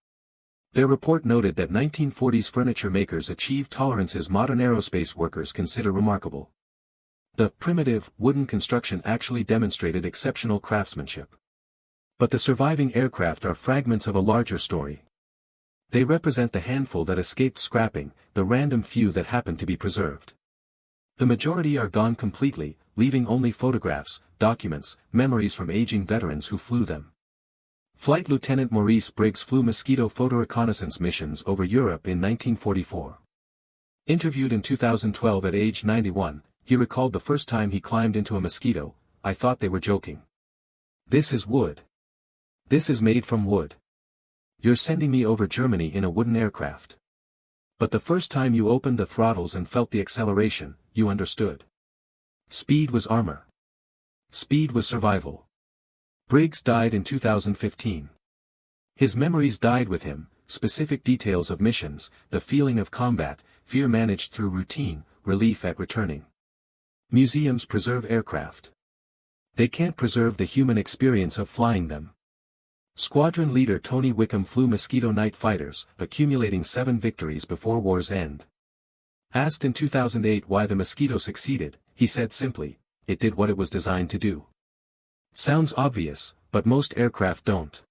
Their report noted that 1940s furniture makers achieved tolerances modern aerospace workers consider remarkable. The primitive, wooden construction actually demonstrated exceptional craftsmanship. But the surviving aircraft are fragments of a larger story. They represent the handful that escaped scrapping, the random few that happened to be preserved. The majority are gone completely, leaving only photographs, documents, memories from aging veterans who flew them. Flight Lieutenant Maurice Briggs flew Mosquito photo reconnaissance missions over Europe in 1944. Interviewed in 2012 at age 91, he recalled the first time he climbed into a Mosquito. "I thought they were joking. This is wood. This is made from wood. You're sending me over Germany in a wooden aircraft. But the first time you opened the throttles and felt the acceleration, you understood. Speed was armor. Speed was survival." Briggs died in 2015. His memories died with him, specific details of missions, the feeling of combat, fear managed through routine, relief at returning. Museums preserve aircraft. They can't preserve the human experience of flying them. Squadron leader Tony Wickham flew Mosquito night fighters, accumulating 7 victories before war's end. Asked in 2008 why the Mosquito succeeded, he said simply, "It did what it was designed to do." Sounds obvious, but most aircraft don't.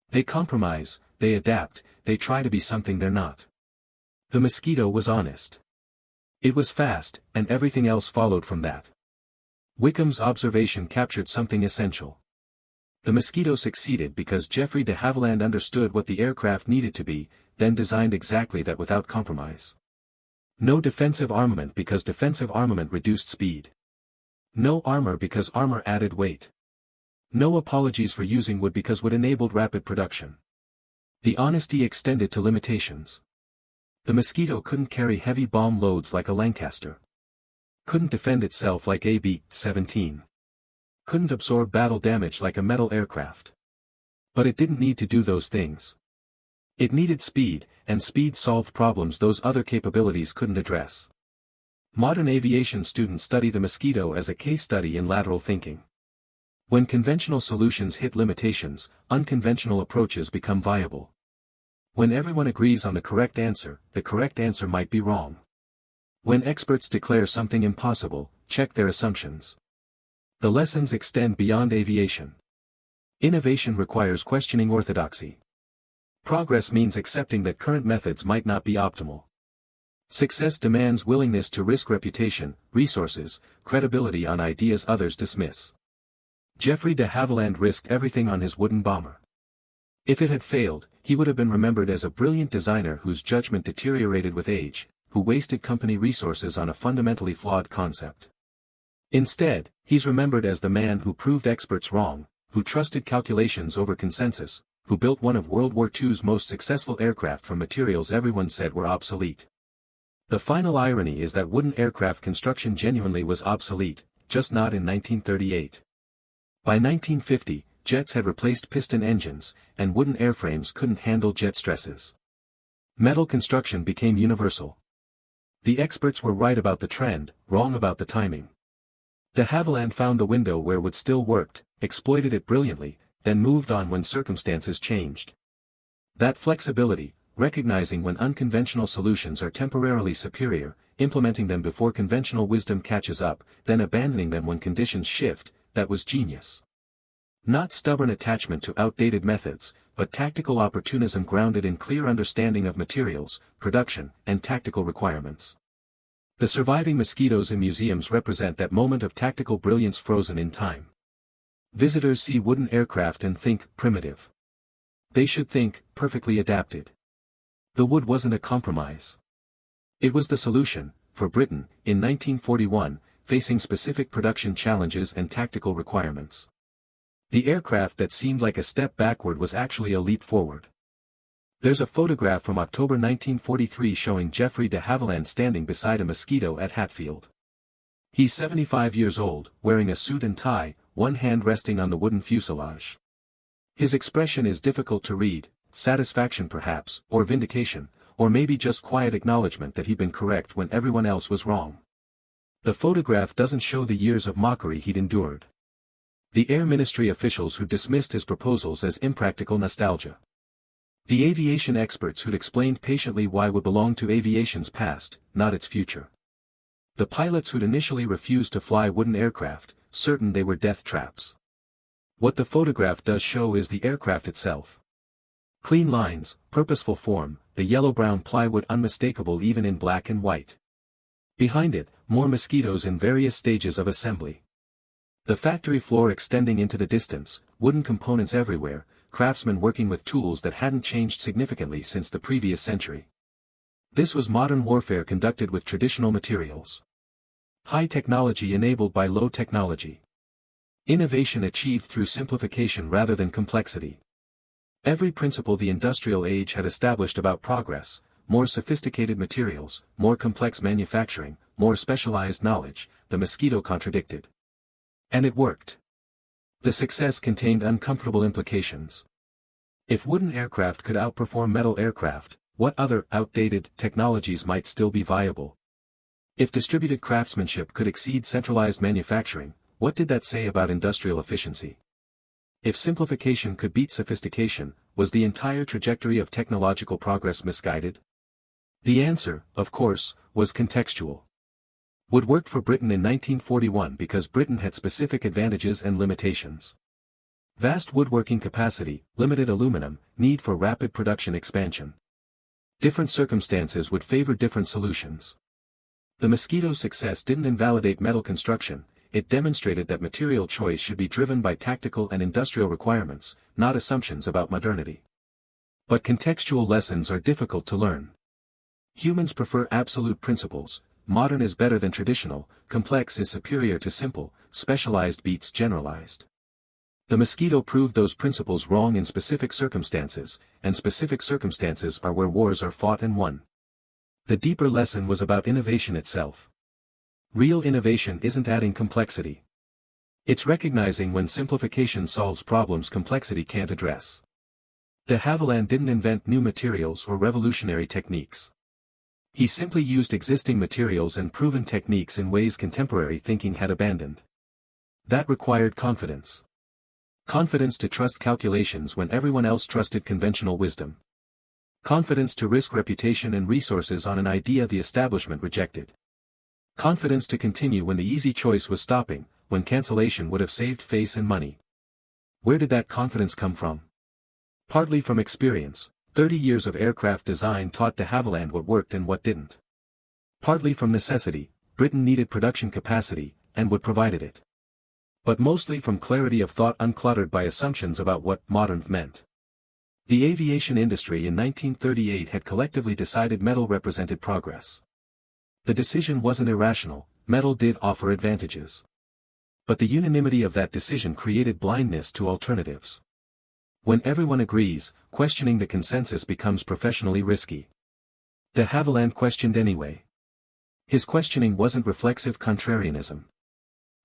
They compromise, they adapt, they try to be something they're not. The Mosquito was honest. It was fast, and everything else followed from that. Wickham's observation captured something essential. The Mosquito succeeded because Geoffrey de Havilland understood what the aircraft needed to be, then designed exactly that without compromise. No defensive armament because defensive armament reduced speed. No armor because armor added weight. No apologies for using wood because wood enabled rapid production. The honesty extended to limitations. The Mosquito couldn't carry heavy bomb loads like a Lancaster. Couldn't defend itself like a B-17. Couldn't absorb battle damage like a metal aircraft. But it didn't need to do those things. It needed speed, and speed solved problems those other capabilities couldn't address. Modern aviation students study the Mosquito as a case study in lateral thinking. When conventional solutions hit limitations, unconventional approaches become viable. When everyone agrees on the correct answer might be wrong. When experts declare something impossible, check their assumptions. The lessons extend beyond aviation. Innovation requires questioning orthodoxy. Progress means accepting that current methods might not be optimal. Success demands willingness to risk reputation, resources, credibility on ideas others dismiss. Geoffrey de Havilland risked everything on his wooden bomber. If it had failed, he would have been remembered as a brilliant designer whose judgment deteriorated with age, who wasted company resources on a fundamentally flawed concept. Instead, he's remembered as the man who proved experts wrong, who trusted calculations over consensus, who built one of World War II's most successful aircraft from materials everyone said were obsolete. The final irony is that wooden aircraft construction genuinely was obsolete, just not in 1938. By 1950, jets had replaced piston engines, and wooden airframes couldn't handle jet stresses. Metal construction became universal. The experts were right about the trend, wrong about the timing. De Havilland found the window where wood still worked, exploited it brilliantly, then moved on when circumstances changed. That flexibility, recognizing when unconventional solutions are temporarily superior, implementing them before conventional wisdom catches up, then abandoning them when conditions shift, that was genius. Not stubborn attachment to outdated methods, but tactical opportunism grounded in clear understanding of materials, production, and tactical requirements. The surviving mosquitoes in museums represent that moment of tactical brilliance frozen in time. Visitors see wooden aircraft and think, primitive. They should think, perfectly adapted. The wood wasn't a compromise. It was the solution, for Britain, in 1941, facing specific production challenges and tactical requirements. The aircraft that seemed like a step backward was actually a leap forward. There's a photograph from October 1943 showing Geoffrey de Havilland standing beside a Mosquito at Hatfield. He's 75 years old, wearing a suit and tie, one hand resting on the wooden fuselage. His expression is difficult to read, satisfaction perhaps, or vindication, or maybe just quiet acknowledgement that he'd been correct when everyone else was wrong. The photograph doesn't show the years of mockery he'd endured. The Air Ministry officials who dismissed his proposals as impractical nostalgia. The aviation experts who'd explained patiently why would belong to aviation's past, not its future. The pilots who'd initially refused to fly wooden aircraft, certain they were death traps. What the photograph does show is the aircraft itself. Clean lines, purposeful form, the yellow-brown plywood unmistakable even in black and white. Behind it, more mosquitoes in various stages of assembly. The factory floor extending into the distance, wooden components everywhere, craftsmen working with tools that hadn't changed significantly since the previous century. This was modern warfare conducted with traditional materials. High technology enabled by low technology. Innovation achieved through simplification rather than complexity. Every principle the industrial age had established about progress, more sophisticated materials, more complex manufacturing, more specialized knowledge, the Mosquito contradicted. And it worked. The success contained uncomfortable implications. If wooden aircraft could outperform metal aircraft, what other outdated technologies might still be viable? If distributed craftsmanship could exceed centralized manufacturing, what did that say about industrial efficiency? If simplification could beat sophistication, was the entire trajectory of technological progress misguided? The answer, of course, was contextual. Wood worked for Britain in 1941 because Britain had specific advantages and limitations. Vast woodworking capacity, limited aluminum, need for rapid production expansion. Different circumstances would favor different solutions. The Mosquito's success didn't invalidate metal construction, it demonstrated that material choice should be driven by tactical and industrial requirements, not assumptions about modernity. But contextual lessons are difficult to learn. Humans prefer absolute principles. Modern is better than traditional, complex is superior to simple, specialized beats generalized. The Mosquito proved those principles wrong in specific circumstances, and specific circumstances are where wars are fought and won. The deeper lesson was about innovation itself. Real innovation isn't adding complexity. It's recognizing when simplification solves problems complexity can't address. De Havilland didn't invent new materials or revolutionary techniques. He simply used existing materials and proven techniques in ways contemporary thinking had abandoned. That required confidence. Confidence to trust calculations when everyone else trusted conventional wisdom. Confidence to risk reputation and resources on an idea the establishment rejected. Confidence to continue when the easy choice was stopping, when cancellation would have saved face and money. Where did that confidence come from? Partly from experience, 30 years of aircraft design taught de Havilland what worked and what didn't. Partly from necessity, Britain needed production capacity, and Wood provided it. But mostly from clarity of thought uncluttered by assumptions about what modern meant. The aviation industry in 1938 had collectively decided metal represented progress. The decision wasn't irrational, metal did offer advantages. But the unanimity of that decision created blindness to alternatives. When everyone agrees, questioning the consensus becomes professionally risky. De Havilland questioned anyway. His questioning wasn't reflexive contrarianism.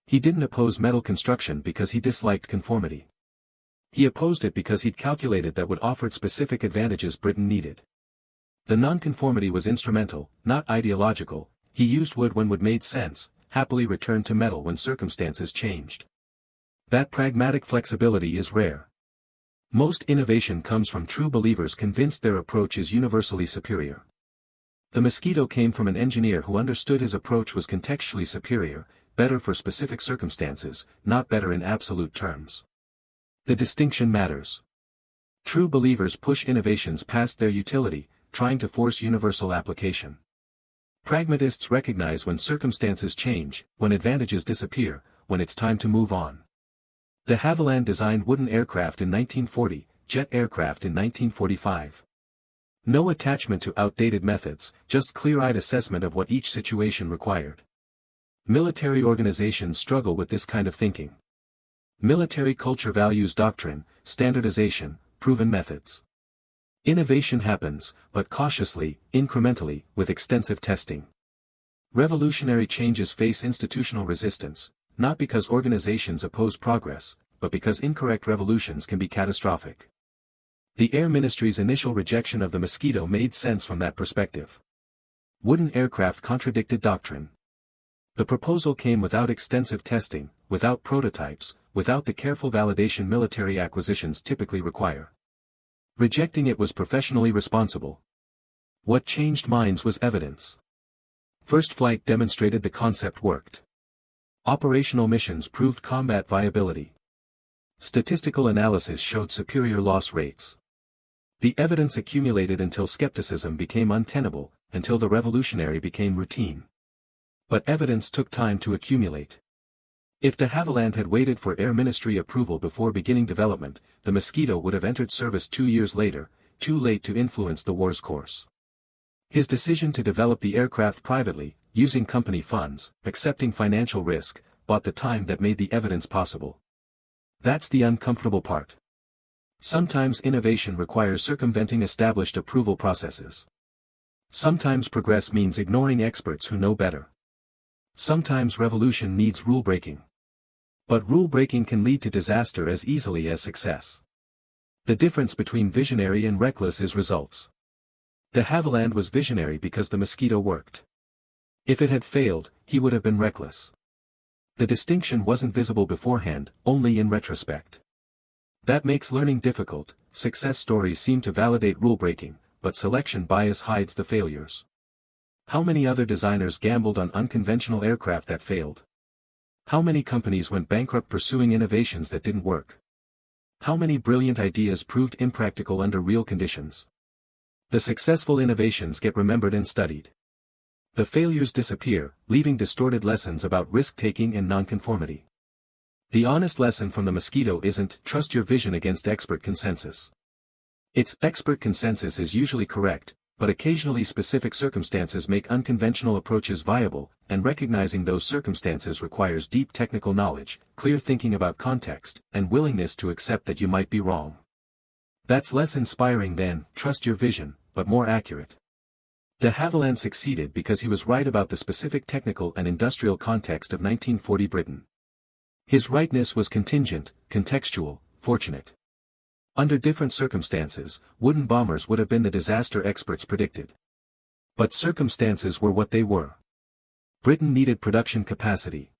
He didn't oppose metal construction because he disliked conformity. He opposed it because he'd calculated that wood offered specific advantages Britain needed. The nonconformity was instrumental, not ideological. He used wood when wood made sense, happily returned to metal when circumstances changed. That pragmatic flexibility is rare. Most innovation comes from true believers convinced their approach is universally superior. The Mosquito came from an engineer who understood his approach was contextually superior, better for specific circumstances, not better in absolute terms. The distinction matters. True believers push innovations past their utility, trying to force universal application. Pragmatists recognize when circumstances change, when advantages disappear, when it's time to move on. De Havilland designed wooden aircraft in 1940, jet aircraft in 1945. No attachment to outdated methods, just clear-eyed assessment of what each situation required. Military organizations struggle with this kind of thinking. Military culture values doctrine, standardization, proven methods. Innovation happens, but cautiously, incrementally, with extensive testing. Revolutionary changes face institutional resistance, not because organizations oppose progress, but because incorrect revolutions can be catastrophic. The Air Ministry's initial rejection of the Mosquito made sense from that perspective. Wooden aircraft contradicted doctrine. The proposal came without extensive testing, without prototypes, without the careful validation military acquisitions typically require. Rejecting it was professionally responsible. What changed minds was evidence. First flight demonstrated the concept worked. Operational missions proved combat viability. Statistical analysis showed superior loss rates. The evidence accumulated until skepticism became untenable, until the revolutionary became routine. But evidence took time to accumulate. If de Havilland had waited for Air Ministry approval before beginning development, the Mosquito would have entered service 2 years later, too late to influence the war's course. His decision to develop the aircraft privately, using company funds, accepting financial risk, bought the time that made the evidence possible. That's the uncomfortable part. Sometimes innovation requires circumventing established approval processes. Sometimes progress means ignoring experts who know better. Sometimes revolution needs rule-breaking. But rule-breaking can lead to disaster as easily as success. The difference between visionary and reckless is results. De Havilland was visionary because the Mosquito worked. If it had failed, he would have been reckless. The distinction wasn't visible beforehand, only in retrospect. That makes learning difficult. Success stories seem to validate rule-breaking, but selection bias hides the failures. How many other designers gambled on unconventional aircraft that failed? How many companies went bankrupt pursuing innovations that didn't work? How many brilliant ideas proved impractical under real conditions? The successful innovations get remembered and studied. The failures disappear, leaving distorted lessons about risk-taking and nonconformity. The honest lesson from the Mosquito isn't trust your vision against expert consensus. It's expert consensus is usually correct, but occasionally specific circumstances make unconventional approaches viable, and recognizing those circumstances requires deep technical knowledge, clear thinking about context, and willingness to accept that you might be wrong. That's less inspiring than trust your vision, but more accurate. De Havilland succeeded because he was right about the specific technical and industrial context of 1940 Britain. His rightness was contingent, contextual, fortunate. Under different circumstances, wooden bombers would have been the disaster experts predicted. But circumstances were what they were. Britain needed production capacity.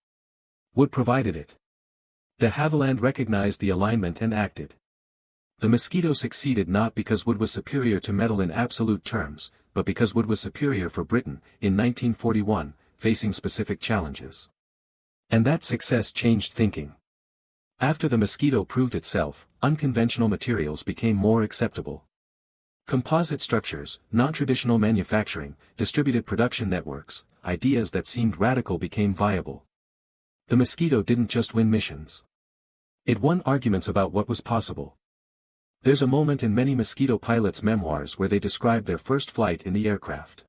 Wood provided it. De Havilland recognized the alignment and acted. The Mosquito succeeded not because wood was superior to metal in absolute terms, but because wood was superior for Britain, in 1941, facing specific challenges. And that success changed thinking. After the Mosquito proved itself, unconventional materials became more acceptable. Composite structures, non-traditional manufacturing, distributed production networks, ideas that seemed radical became viable. The Mosquito didn't just win missions. It won arguments about what was possible. There's a moment in many Mosquito pilots' memoirs where they describe their first flight in the aircraft.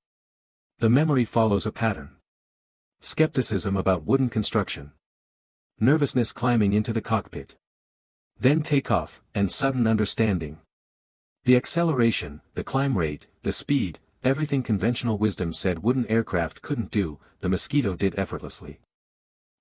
The memory follows a pattern. Skepticism about wooden construction. Nervousness climbing into the cockpit. Then takeoff, and sudden understanding. The acceleration, the climb rate, the speed, everything conventional wisdom said wooden aircraft couldn't do, the Mosquito did effortlessly.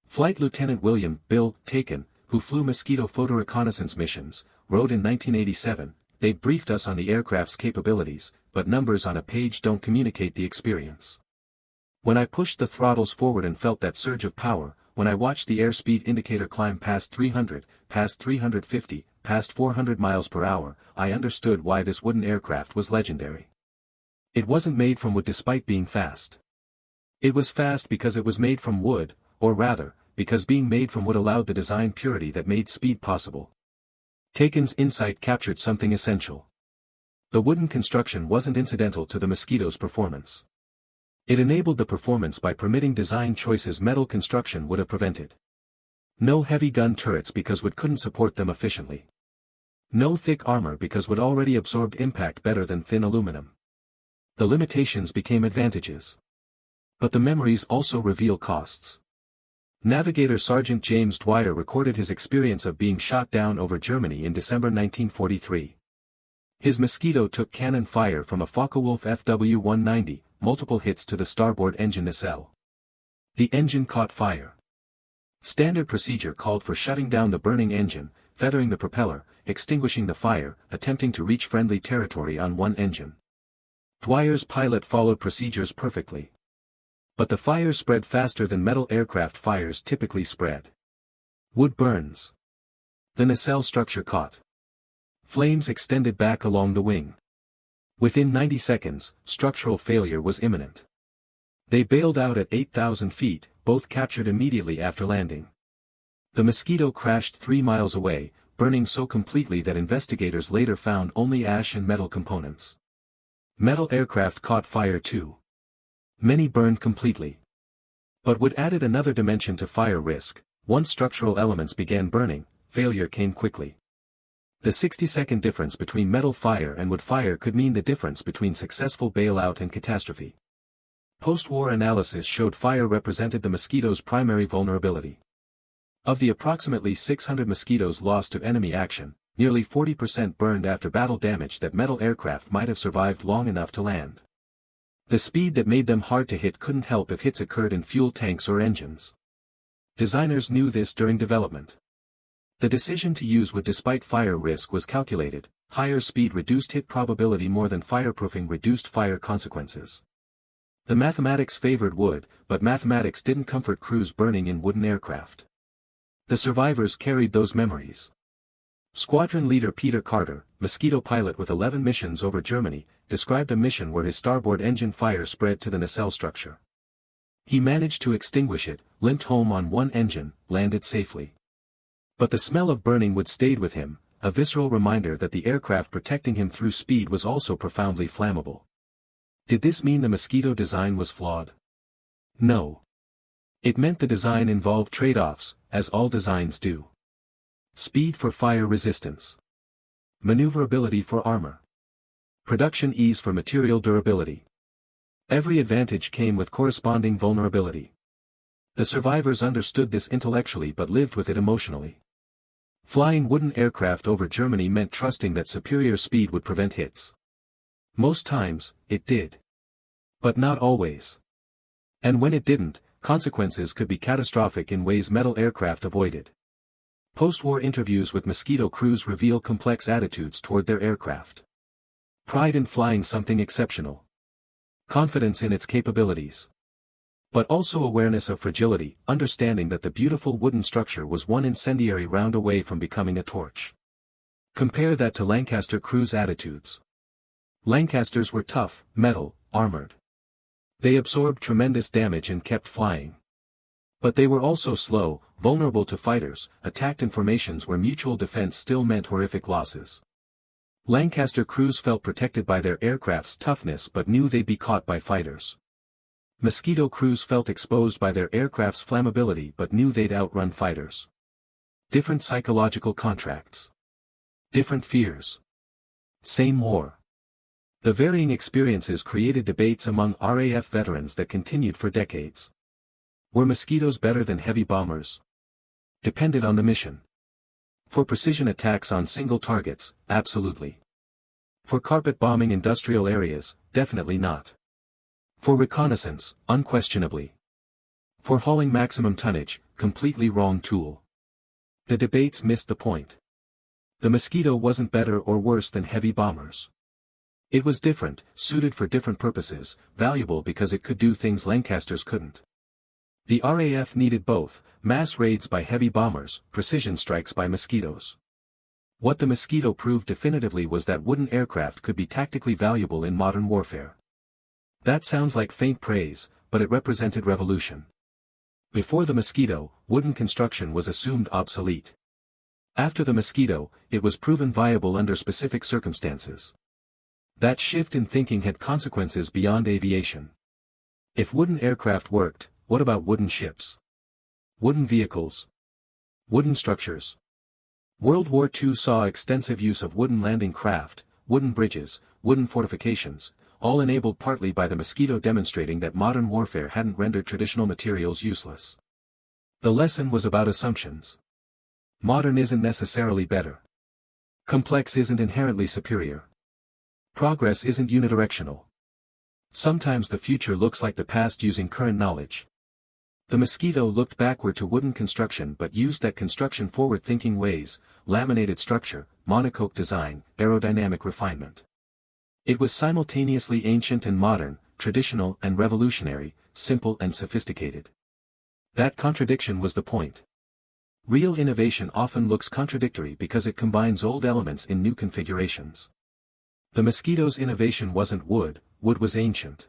Flight Lieutenant William "Bill" Taken, who flew Mosquito photo reconnaissance missions, wrote in 1987, "They briefed us on the aircraft's capabilities, but numbers on a page don't communicate the experience. When I pushed the throttles forward and felt that surge of power, when I watched the airspeed indicator climb past 300, past 350, past 400 miles per hour, I understood why this wooden aircraft was legendary. It wasn't made from wood despite being fast. It was fast because it was made from wood, or rather, because being made from wood allowed the design purity that made speed possible." Taken's insight captured something essential. The wooden construction wasn't incidental to the Mosquito's performance. It enabled the performance by permitting design choices metal construction would have prevented. No heavy gun turrets because wood couldn't support them efficiently. No thick armor because wood already absorbed impact better than thin aluminum. The limitations became advantages. But the memories also reveal costs. Navigator Sergeant James Dwyer recorded his experience of being shot down over Germany in December 1943. His Mosquito took cannon fire from a Focke-Wulf FW-190, multiple hits to the starboard engine nacelle. The engine caught fire. Standard procedure called for shutting down the burning engine, feathering the propeller, extinguishing the fire, attempting to reach friendly territory on one engine. Dwyer's pilot followed procedures perfectly. But the fire spread faster than metal aircraft fires typically spread. Wood burns. The nacelle structure caught. Flames extended back along the wing. Within 90 seconds, structural failure was imminent. They bailed out at 8,000 feet, both captured immediately after landing. The Mosquito crashed 3 miles away, burning so completely that investigators later found only ash and metal components. Metal aircraft caught fire too. Many burned completely. But wood added another dimension to fire risk. Once structural elements began burning, failure came quickly. The 60-second difference between metal fire and wood fire could mean the difference between successful bailout and catastrophe. Post-war analysis showed fire represented the Mosquito's primary vulnerability. Of the approximately 600 Mosquitoes lost to enemy action, nearly 40% burned after battle damage that metal aircraft might have survived long enough to land. The speed that made them hard to hit couldn't help if hits occurred in fuel tanks or engines. Designers knew this during development. The decision to use wood despite fire risk was calculated. Higher speed reduced hit probability more than fireproofing reduced fire consequences. The mathematics favored wood, but mathematics didn't comfort crews burning in wooden aircraft. The survivors carried those memories. Squadron leader Peter Carter, Mosquito pilot with 11 missions over Germany, described a mission where his starboard engine fire spread to the nacelle structure. He managed to extinguish it, limped home on one engine, landed safely. But the smell of burning wood stayed with him, a visceral reminder that the aircraft protecting him through speed was also profoundly flammable. Did this mean the Mosquito design was flawed? No. It meant the design involved trade-offs, as all designs do. Speed for fire resistance. Maneuverability for armor. Production ease for material durability. Every advantage came with corresponding vulnerability. The survivors understood this intellectually but lived with it emotionally. Flying wooden aircraft over Germany meant trusting that superior speed would prevent hits. Most times, it did. But not always. And when it didn't, consequences could be catastrophic in ways metal aircraft avoided. Post-war interviews with Mosquito crews reveal complex attitudes toward their aircraft. Pride in flying something exceptional. Confidence in its capabilities. But also awareness of fragility, understanding that the beautiful wooden structure was one incendiary round away from becoming a torch. Compare that to Lancaster crews' attitudes. Lancasters were tough, metal, armored. They absorbed tremendous damage and kept flying. But they were also slow, vulnerable to fighters, attacked in formations where mutual defense still meant horrific losses. Lancaster crews felt protected by their aircraft's toughness but knew they'd be caught by fighters. Mosquito crews felt exposed by their aircraft's flammability but knew they'd outrun fighters. Different psychological contracts. Different fears. Same war. The varying experiences created debates among RAF veterans that continued for decades. Were mosquitoes better than heavy bombers? Depended on the mission. For precision attacks on single targets, absolutely. For carpet bombing industrial areas, definitely not. For reconnaissance, unquestionably. For hauling maximum tonnage, completely wrong tool. The debates missed the point. The Mosquito wasn't better or worse than heavy bombers. It was different, suited for different purposes, valuable because it could do things Lancasters couldn't. The RAF needed both, mass raids by heavy bombers, precision strikes by Mosquitoes. What the Mosquito proved definitively was that wooden aircraft could be tactically valuable in modern warfare. That sounds like faint praise, but it represented revolution. Before the Mosquito, wooden construction was assumed obsolete. After the Mosquito, it was proven viable under specific circumstances. That shift in thinking had consequences beyond aviation. If wooden aircraft worked, what about wooden ships? Wooden vehicles? Wooden structures? World War II saw extensive use of wooden landing craft, wooden bridges, wooden fortifications, all enabled partly by the Mosquito demonstrating that modern warfare hadn't rendered traditional materials useless. The lesson was about assumptions. Modern isn't necessarily better. Complex isn't inherently superior. Progress isn't unidirectional. Sometimes the future looks like the past using current knowledge. The Mosquito looked backward to wooden construction but used that construction forward-thinking ways, laminated structure, monocoque design, aerodynamic refinement. It was simultaneously ancient and modern, traditional and revolutionary, simple and sophisticated. That contradiction was the point. Real innovation often looks contradictory because it combines old elements in new configurations. The Mosquito's innovation wasn't wood, wood was ancient.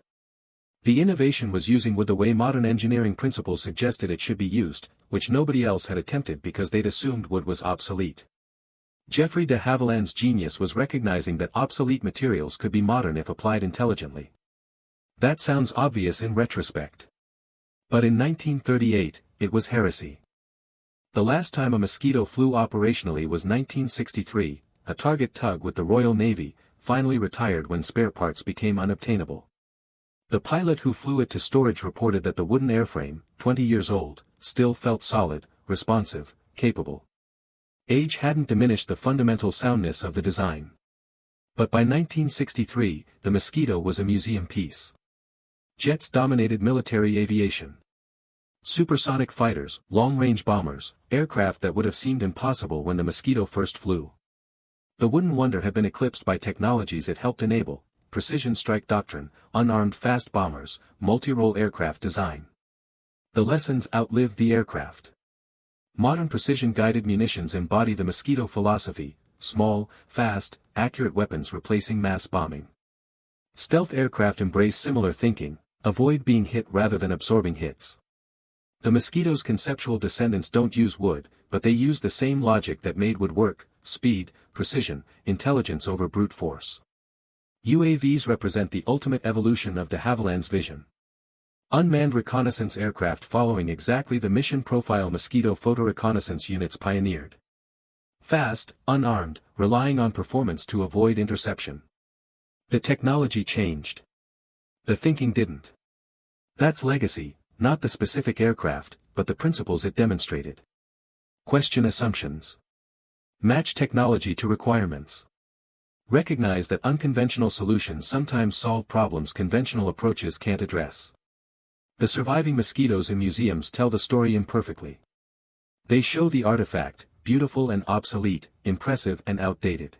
The innovation was using wood the way modern engineering principles suggested it should be used, which nobody else had attempted because they'd assumed wood was obsolete. Geoffrey de Havilland's genius was recognizing that obsolete materials could be modern if applied intelligently. That sounds obvious in retrospect. But in 1938, it was heresy. The last time a Mosquito flew operationally was 1963, a target tug with the Royal Navy, finally retired when spare parts became unobtainable. The pilot who flew it to storage reported that the wooden airframe, 20 years old, still felt solid, responsive, capable. Age hadn't diminished the fundamental soundness of the design. But by 1963, the Mosquito was a museum piece. Jets dominated military aviation. Supersonic fighters, long-range bombers, aircraft that would have seemed impossible when the Mosquito first flew. The wooden wonder had been eclipsed by technologies it helped enable: precision strike doctrine, unarmed fast bombers, multi-role aircraft design. The lessons outlived the aircraft. Modern precision-guided munitions embody the Mosquito philosophy: small, fast, accurate weapons replacing mass bombing. Stealth aircraft embrace similar thinking: avoid being hit rather than absorbing hits. The Mosquito's conceptual descendants don't use wood, but they use the same logic that made wood work: speed, precision, intelligence over brute force. UAVs represent the ultimate evolution of de Havilland's vision. Unmanned reconnaissance aircraft following exactly the mission profile Mosquito photo reconnaissance units pioneered. Fast, unarmed, relying on performance to avoid interception. The technology changed. The thinking didn't. That's legacy, not the specific aircraft, but the principles it demonstrated. Question assumptions. Match technology to requirements. Recognize that unconventional solutions sometimes solve problems conventional approaches can't address. The surviving Mosquitoes in museums tell the story imperfectly. They show the artifact, beautiful and obsolete, impressive and outdated.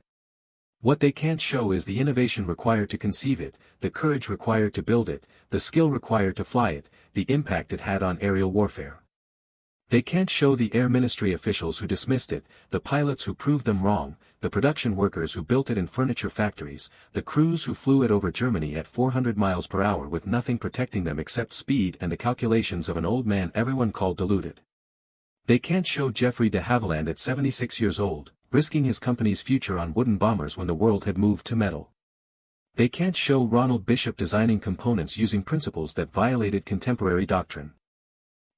What they can't show is the innovation required to conceive it, the courage required to build it, the skill required to fly it, the impact it had on aerial warfare. They can't show the Air Ministry officials who dismissed it, the pilots who proved them wrong, the production workers who built it in furniture factories, the crews who flew it over Germany at 400 miles per hour with nothing protecting them except speed and the calculations of an old man everyone called deluded. They can't show Geoffrey de Havilland at 76 years old, risking his company's future on wooden bombers when the world had moved to metal. They can't show Ronald Bishop designing components using principles that violated contemporary doctrine.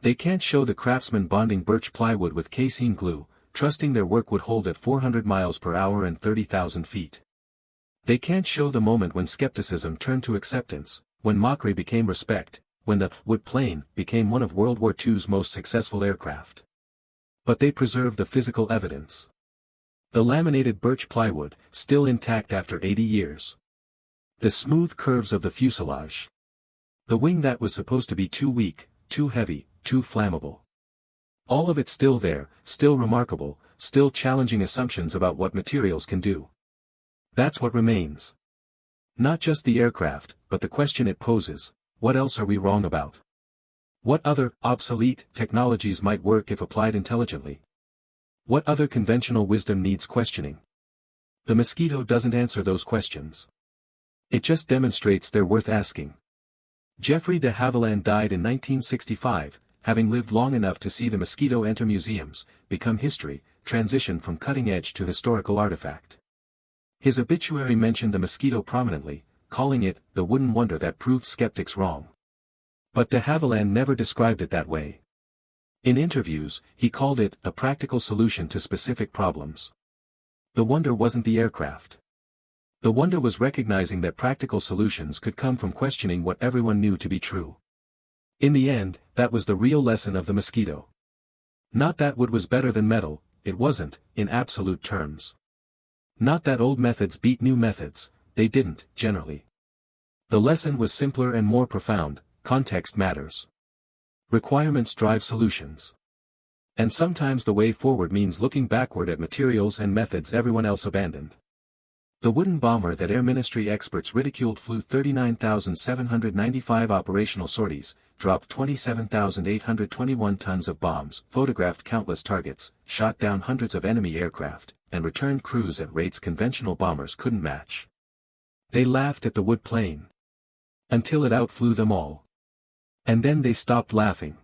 They can't show the craftsmen bonding birch plywood with casein glue, trusting their work would hold at 400 miles per hour and 30,000 feet. They can't show the moment when skepticism turned to acceptance, when mockery became respect, when the wood plane became one of World War II's most successful aircraft. But they preserve the physical evidence. The laminated birch plywood, still intact after 80 years. The smooth curves of the fuselage. The wing that was supposed to be too weak, too heavy, too flammable. All of it still there, still remarkable, still challenging assumptions about what materials can do. That's what remains. Not just the aircraft, but the question it poses: what else are we wrong about? What other, obsolete, technologies might work if applied intelligently? What other conventional wisdom needs questioning? The Mosquito doesn't answer those questions. It just demonstrates they're worth asking. Geoffrey de Havilland died in 1965, having lived long enough to see the Mosquito enter museums, become history, transition from cutting-edge to historical artifact. His obituary mentioned the Mosquito prominently, calling it the wooden wonder that proved skeptics wrong. But de Havilland never described it that way. In interviews, he called it a practical solution to specific problems. The wonder wasn't the aircraft. The wonder was recognizing that practical solutions could come from questioning what everyone knew to be true. In the end, that was the real lesson of the Mosquito. Not that wood was better than metal, it wasn't, in absolute terms. Not that old methods beat new methods, they didn't, generally. The lesson was simpler and more profound: context matters. Requirements drive solutions. And sometimes the way forward means looking backward at materials and methods everyone else abandoned. The wooden bomber that Air Ministry experts ridiculed flew 39,795 operational sorties, dropped 27,821 tons of bombs, photographed countless targets, shot down hundreds of enemy aircraft, and returned crews at rates conventional bombers couldn't match. They laughed at the wood plane. Until it outflew them all. And then they stopped laughing.